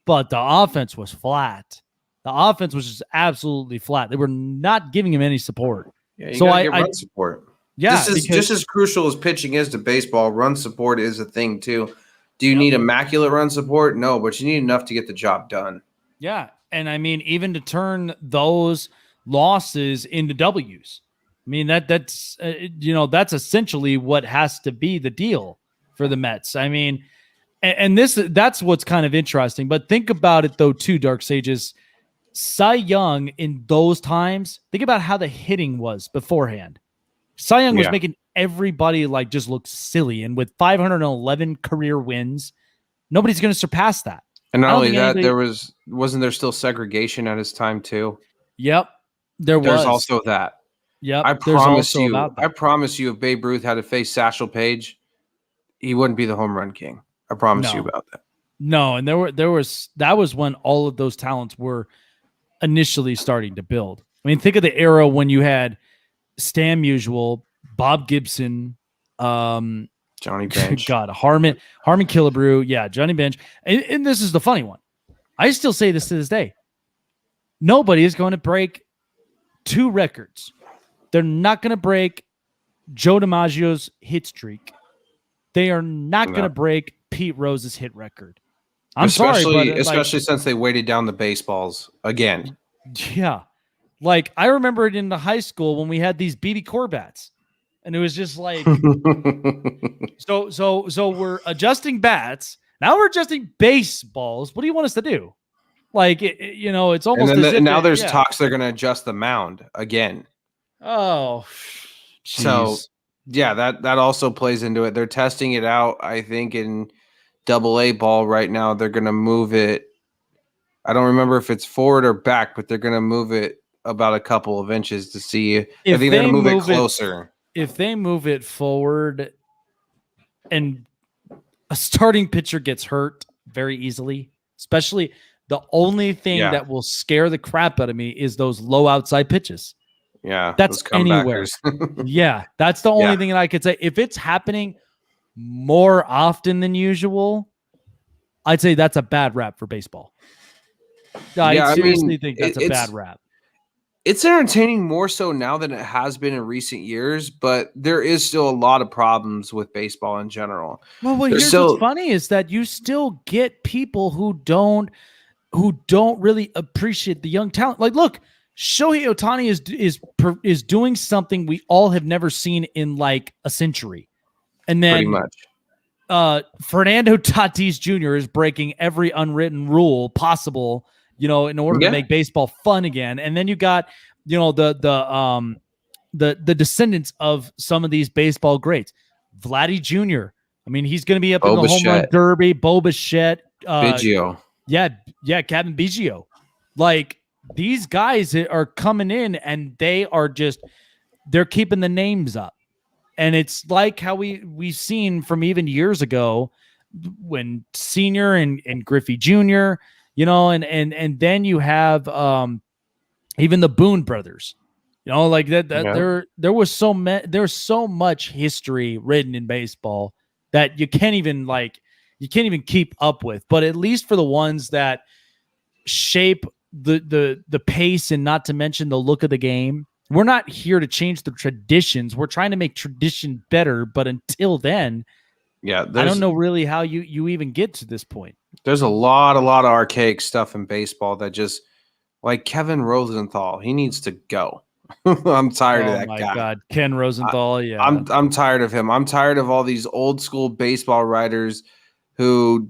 but the offense was flat. The offense was just absolutely flat. They were not giving him any support. Yeah, so get run support. Yeah, this is just as crucial as pitching is to baseball. Run support is a thing too. Do you need immaculate run support? No, but you need enough to get the job done. Yeah, and I mean, even to turn those losses into W's. I mean, that's that's essentially what has to be the deal for the Mets. I mean, and that's what's kind of interesting. But think about it though, too, Dark Sages. Cy Young in those times, think about how the hitting was beforehand. Cy Young was making everybody like just look silly, and with 511 career wins, nobody's going to surpass that. And not only that, wasn't there still segregation at his time too? Yep, there's also that. Yep, I promise you, if Babe Ruth had to face Satchel Paige, he wouldn't be the home run king. I promise you about that. No, and that was when all of those talents were initially starting to build. I mean, think of the era when you had Stan Musial, Bob Gibson, Johnny Bench, God, Harmon Killebrew, Johnny Bench, and this is the funny one. I still say this to this day. Nobody is going to break 2 records. They're not going to break Joe DiMaggio's hit streak. They are not going to break Pete Rose's hit record. Especially since they weighted down the baseballs again. Yeah. Like, I remember it in the high school when we had these BB Corbats, and it was just like, so we're adjusting bats. Now we're adjusting baseballs. What do you want us to do? Like, it's almost now there's talks they're going to adjust the mound again. Oh, geez. So yeah, that also plays into it. They're testing it out, I think, in AA ball right now. They're going to move it. I don't remember if it's forward or back, but they're going to move it about a couple of inches to see. I think they're going to move it closer. If they move it forward and a starting pitcher gets hurt very easily, especially the only thing that will scare the crap out of me is those low outside pitches. Yeah, that's anywhere. Yeah, that's the only thing that I could say. If it's happening more often than usual, I'd say that's a bad rap for baseball. I seriously think that's a bad rap. It's entertaining more so now than it has been in recent years, but there is still a lot of problems with baseball in general. Well, here's what's funny is that you still get people who don't really appreciate the young talent. Like, look, Shohei Otani is doing something we all have never seen in like a century. And then pretty much. Fernando Tatis Jr. is breaking every unwritten rule possible, in order to make baseball fun again. And then you got, the descendants of some of these baseball greats. Vladdy Jr. I mean, he's going to be up in the home run derby. Bo Bichette. Biggio. Yeah, Kevin Biggio. Like, these guys are coming in and they're keeping the names up. And it's like how we've seen from even years ago when Senior and Griffey Jr., and then you have even the Boone brothers, like that there was there's so much history written in baseball that you can't even keep up with. But at least for the ones that shape the pace and not to mention the look of the game, we're not here to change the traditions. We're trying to make tradition better. But until then, I don't know really how you even get to this point. There's a lot of archaic stuff in baseball that just, like Kevin Rosenthal, he needs to go. I'm tired of that guy. Oh my God, Ken Rosenthal. I'm tired of him. I'm tired of all these old school baseball writers who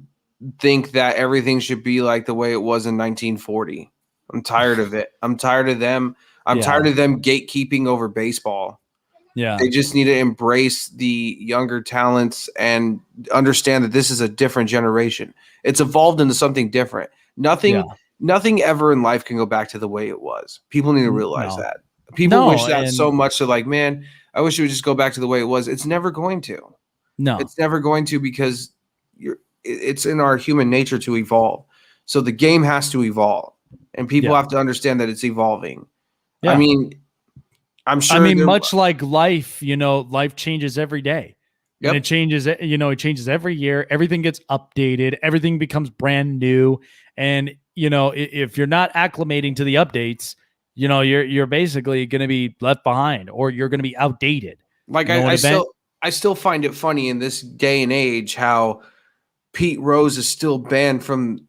think that everything should be like the way it was in 1940. I'm tired of it. I'm tired of them. I'm tired of them gatekeeping over baseball. Yeah. They just need to embrace the younger talents and understand that this is a different generation. It's evolved into something different. Nothing ever in life can go back to the way it was. People need to realize that. People wish that so much. They're like, man, I wish it would just go back to the way it was. It's never going to. No. It's never going to, because it's in our human nature to evolve. So the game has to evolve. And people have to understand that it's evolving. Yeah. I mean, I'm sure. much like life, life changes every day. And it changes, it changes every year. Everything gets updated. Everything becomes brand new. And, if you're not acclimating to the updates, you're basically going to be left behind, or you're going to be outdated. Like I still find it funny in this day and age how Pete Rose is still banned from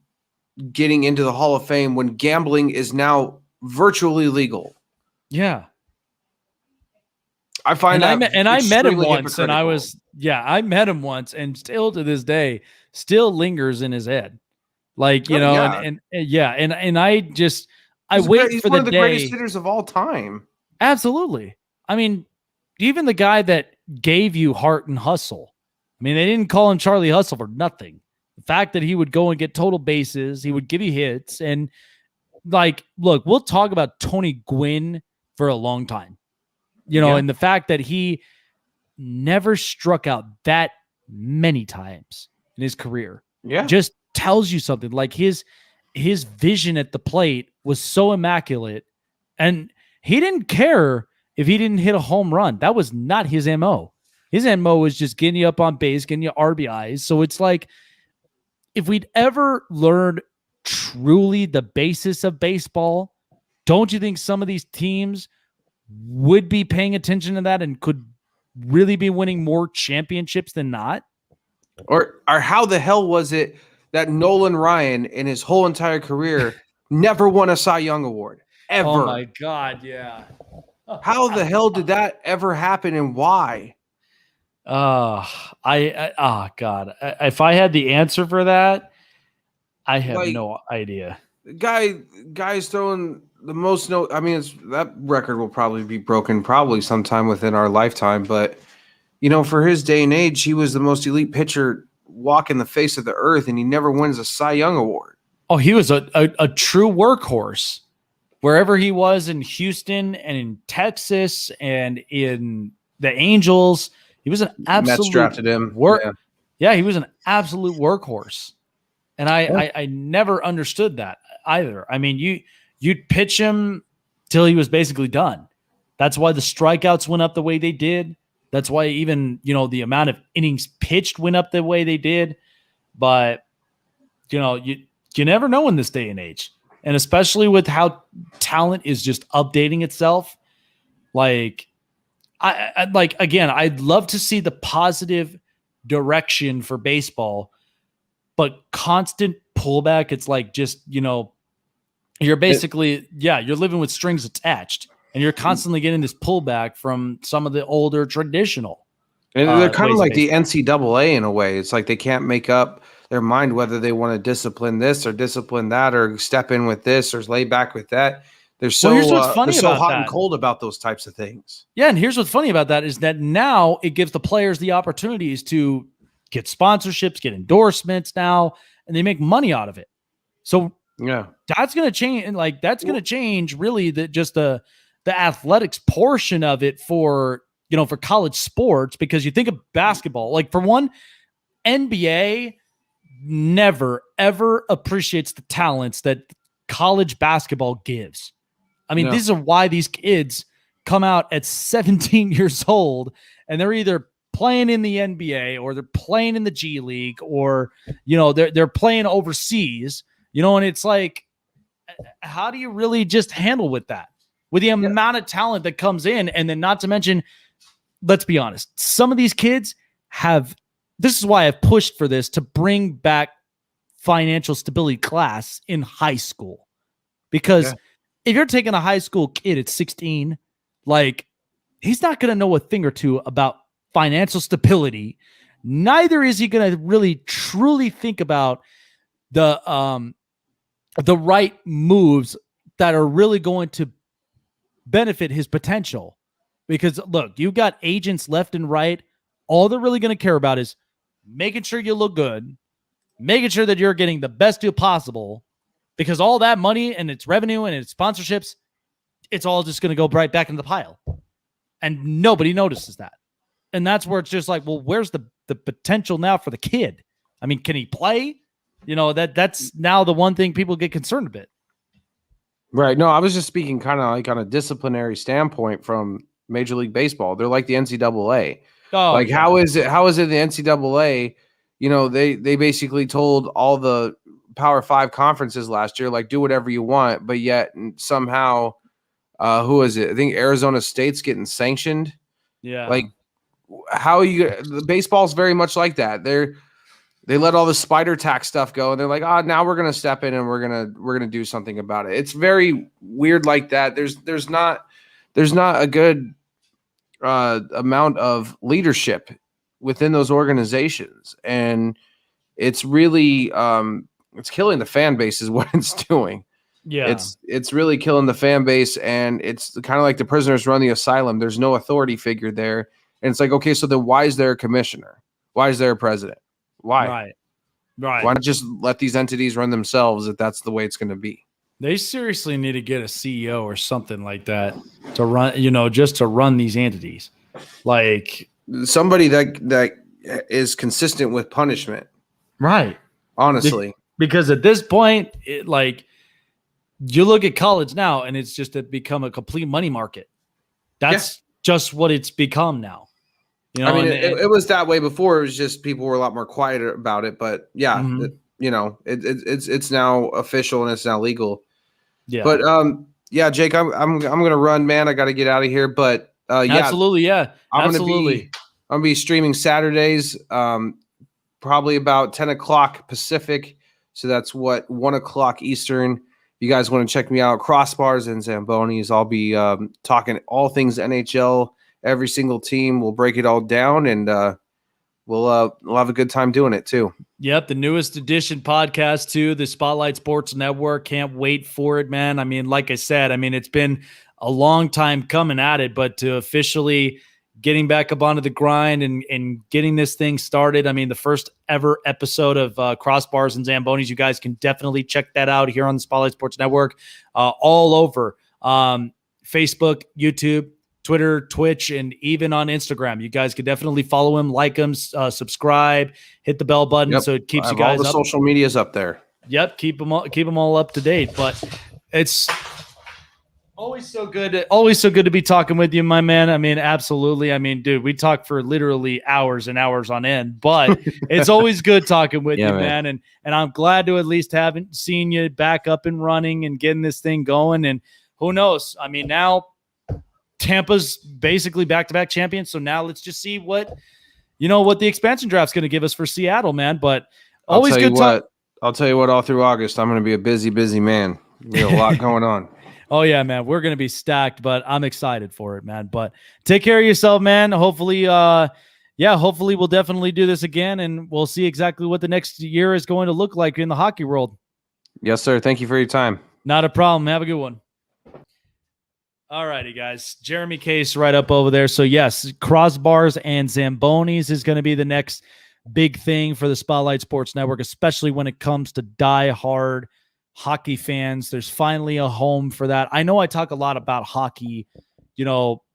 getting into the Hall of Fame when gambling is now virtually legal. Yeah. I find I met him once, and I met him once, and still to this day, still lingers in his head. Like, and I just, I wait he's for one the of the greatest hitters of all time. Absolutely. I mean, even the guy that gave you heart and hustle. I mean, they didn't call him Charlie Hustle for nothing. The fact that he would go and get total bases, he would give you hits, and like, look, we'll talk about Tony Gwynn for a long time. And the fact that he never struck out that many times in his career, just tells you something. Like his vision at the plate was so immaculate, and he didn't care if he didn't hit a home run. That was not his MO. His MO was just getting you up on base, getting you RBIs. So it's like, if we'd ever learned truly the basis of baseball, don't you think some of these teams would be paying attention to that and could really be winning more championships than not? Or how the hell was it that Nolan Ryan in his whole entire career never won a Cy Young Award ever? Oh my God. Yeah. How the hell did that ever happen, and why? God. If I had the answer for that, I have no idea. Guys throwing the most that record will probably be broken sometime within our lifetime, but for his day and age, he was the most elite pitcher walking the face of the earth, and he never wins a Cy Young Award. Oh, he was a true workhorse wherever he was, in Houston and in Texas and in the Angels. He was an absolute Mets drafted him. He was an absolute workhorse. And I never understood that either. I mean, you'd pitch him till he was basically done. That's why the strikeouts went up the way they did. That's why even, the amount of innings pitched went up the way they did. But, you never know in this day and age. And especially with how talent is just updating itself. Like, I'd love to see the positive direction for baseball, but constant pullback. It's like, just, you're basically, you're living with strings attached, and you're constantly getting this pullback from some of the older traditional. And they're kind of like the NCAA in a way. It's like they can't make up their mind whether they want to discipline this or discipline that, or step in with this or lay back with that. They're so, hot and cold about those types of things. Yeah, and here's what's funny about that is that now it gives the players the opportunities to get sponsorships, get endorsements now, and they make money out of it. So that's going to change. And like, that's going to change really the athletics portion of it for college sports, because you think of basketball, like for one, NBA never, ever appreciates the talents that college basketball gives. I mean, these are why these kids come out at 17 years old and they're either playing in the NBA or they're playing in the G League, or, they're playing overseas, and it's like, how do you really just handle with that? With the amount of talent that comes in, and then not to mention, let's be honest, some of these kids this is why I've pushed for this, to bring back financial stability class in high school. Because if you're taking a high school kid at 16, like, he's not going to know a thing or two about financial stability. Neither is he going to really truly think about the right moves that are really going to benefit his potential. Because look, you've got agents left and right. All they're really going to care about is making sure you look good, making sure that you're getting the best deal possible, because all that money and its revenue and its sponsorships, it's all just going to go right back into the pile. And nobody notices that. And that's where it's just like, well, where's the potential now for the kid? I mean, can he play? That's now the one thing people get concerned a bit. Right. No, I was just speaking kind of like on a disciplinary standpoint from Major League Baseball. They're like the NCAA. Oh, like, yeah. how is it the NCAA? They basically told all the Power 5 conferences last year, like, do whatever you want, but yet somehow, who is it? I think Arizona State's getting sanctioned. Yeah. Like, how the baseball's very much like that. They let all the spider tax stuff go, and they're like, now we're gonna step in and we're gonna do something about it. It's very weird like that. There's not a good amount of leadership within those organizations, and it's really it's killing the fan base is what it's doing. Yeah. It's really killing the fan base, and it's kind of like the prisoners run the asylum. There's no authority figure there. And it's like, okay, so then why is there a commissioner? Why is there a president? Why? Right. Why not just let these entities run themselves if that's the way it's going to be? They seriously need to get a CEO or something like that to run, just to run these entities. Like somebody that is consistent with punishment. Right. Honestly. Because at this point, you look at college now and it's just become a complete money market. That's just what it's become now. I mean, it was that way before. It was just people were a lot more quiet about it. But yeah, it's now official and it's now legal. Yeah. But Jake, I'm gonna run, man. I got to get out of here. But absolutely, yeah, I'm gonna be streaming Saturdays, probably about 10 o'clock Pacific. So that's 1 o'clock Eastern. You guys want to check me out? Crossbars and Zambonis. I'll be talking all things NHL. Every single team. We'll break it all down, and we'll have a good time doing it too. Yep, the newest edition podcast to the Spotlight Sports Network. Can't wait for it, man. I mean, like I said, it's been a long time coming at it, but to officially getting back up onto the grind and getting this thing started. The first ever episode of Crossbars and Zambonis. You guys can definitely check that out here on the Spotlight Sports Network, all over Facebook, YouTube, Twitter, Twitch, and even on Instagram. You guys can definitely follow him, like him, subscribe, hit the bell button so it keeps you guys all the up. Social media's up there. Yep, keep them all up to date. But it's always so good to be talking with you, my man. Absolutely. Dude, we talk for literally hours and hours on end, but it's always good talking with you, man. And I'm glad to at least haven't seen you back up and running and getting this thing going. And who knows? Now Tampa's basically back-to-back champions. So now let's just see what the expansion draft's going to give us for Seattle, man. But always good talk. I'll tell you what, all through August, I'm going to be a busy man. We have a lot going on. Oh, yeah, man. We're going to be stacked, but I'm excited for it, man. But take care of yourself, man. Hopefully, hopefully we'll definitely do this again, and we'll see exactly what the next year is going to look like in the hockey world. Yes, sir. Thank you for your time. Not a problem. Have a good one. All righty, guys. Jeremy Case right up over there. So, yes, Crossbars and Zambonis is going to be the next big thing for the Spotlight Sports Network, especially when it comes to die-hard hockey fans. There's finally a home for that. I know I talk a lot about hockey,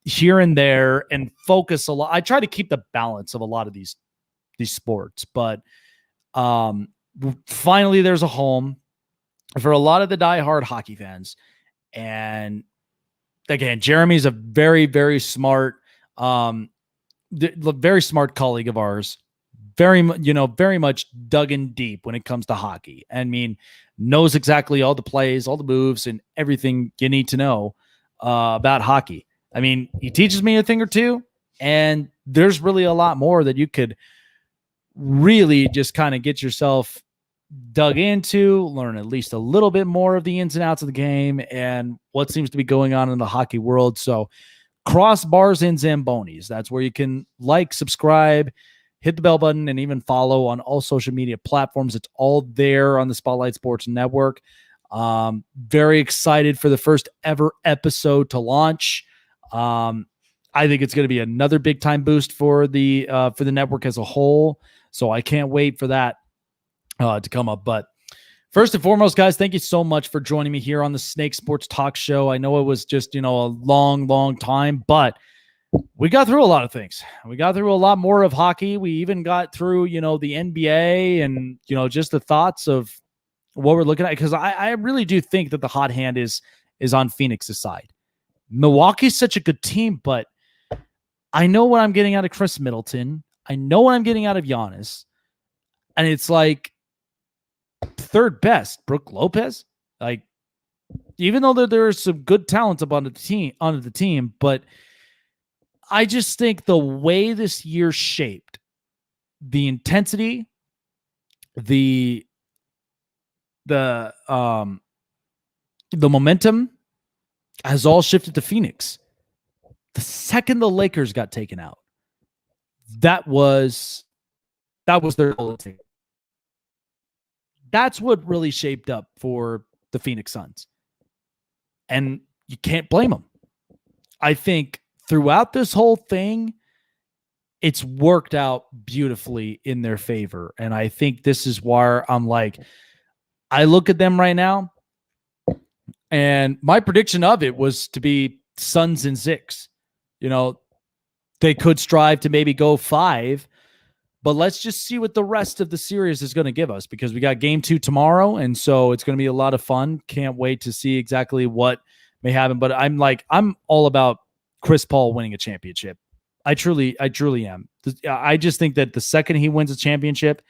here and there, and focus a lot. I try to keep the balance of a lot of these sports, but finally there's a home for a lot of the die-hard hockey fans. And again, Jeremy's a very, very smart, very smart colleague of ours. Very much dug in deep when it comes to hockey. Knows exactly all the plays, all the moves, and everything you need to know about hockey. He teaches me a thing or two, and there's really a lot more that you could really just kind of get yourself dug into, learn at least a little bit more of the ins and outs of the game and what seems to be going on in the hockey world. So Crossbars and Zambonis, that's where you can subscribe, hit the bell button, and even follow on all social media platforms. It's all there on the Spotlight Sports Network. Very excited for the first ever episode to launch. I think it's going to be another big time boost for the network as a whole. So I can't wait for that to come up. But first and foremost, guys, thank you so much for joining me here on the Snake Sports Talk Show. I know it was just, a long time, but we got through a lot of things. We got through a lot more of hockey. We even got through, the NBA and, just the thoughts of what we're looking at. Because I really do think that the hot hand is on Phoenix's side. Milwaukee's such a good team, but I know what I'm getting out of Chris Middleton. I know what I'm getting out of Giannis. And it's like third best, Brook Lopez. Like, even though there's some good talent up onto the team, but I just think the way this year shaped, the intensity, the momentum has all shifted to Phoenix. The second the Lakers got taken out, that was their goal. That's what really shaped up for the Phoenix Suns. And you can't blame them. I think throughout this whole thing, it's worked out beautifully in their favor. And I think this is where I'm like, I look at them right now, and my prediction of it was to be Suns in 6. You know, they could strive to maybe go 5, but let's just see what the rest of the series is going to give us, because we got game 2 tomorrow. And so it's going to be a lot of fun. Can't wait to see exactly what may happen. But I'm all about Chris Paul winning a championship. I truly am. I just think that the second he wins a championship,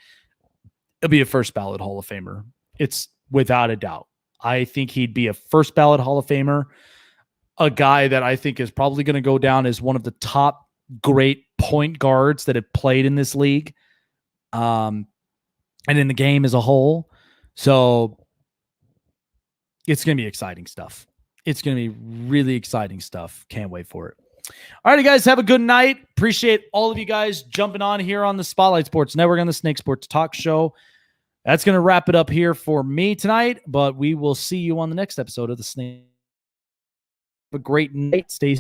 he'll be a first ballot Hall of Famer. It's without a doubt. I think he'd be a first ballot Hall of Famer, a guy that I think is probably going to go down as one of the top great point guards that have played in this league, and in the game as a whole. So it's going to be exciting stuff. It's going to be really exciting stuff. Can't wait for it. All right, guys, have a good night. Appreciate all of you guys jumping on here on the Spotlight Sports Network on the Snake Sports Talk Show. That's going to wrap it up here for me tonight, but we will see you on the next episode of the Snake. Have a great night. Stay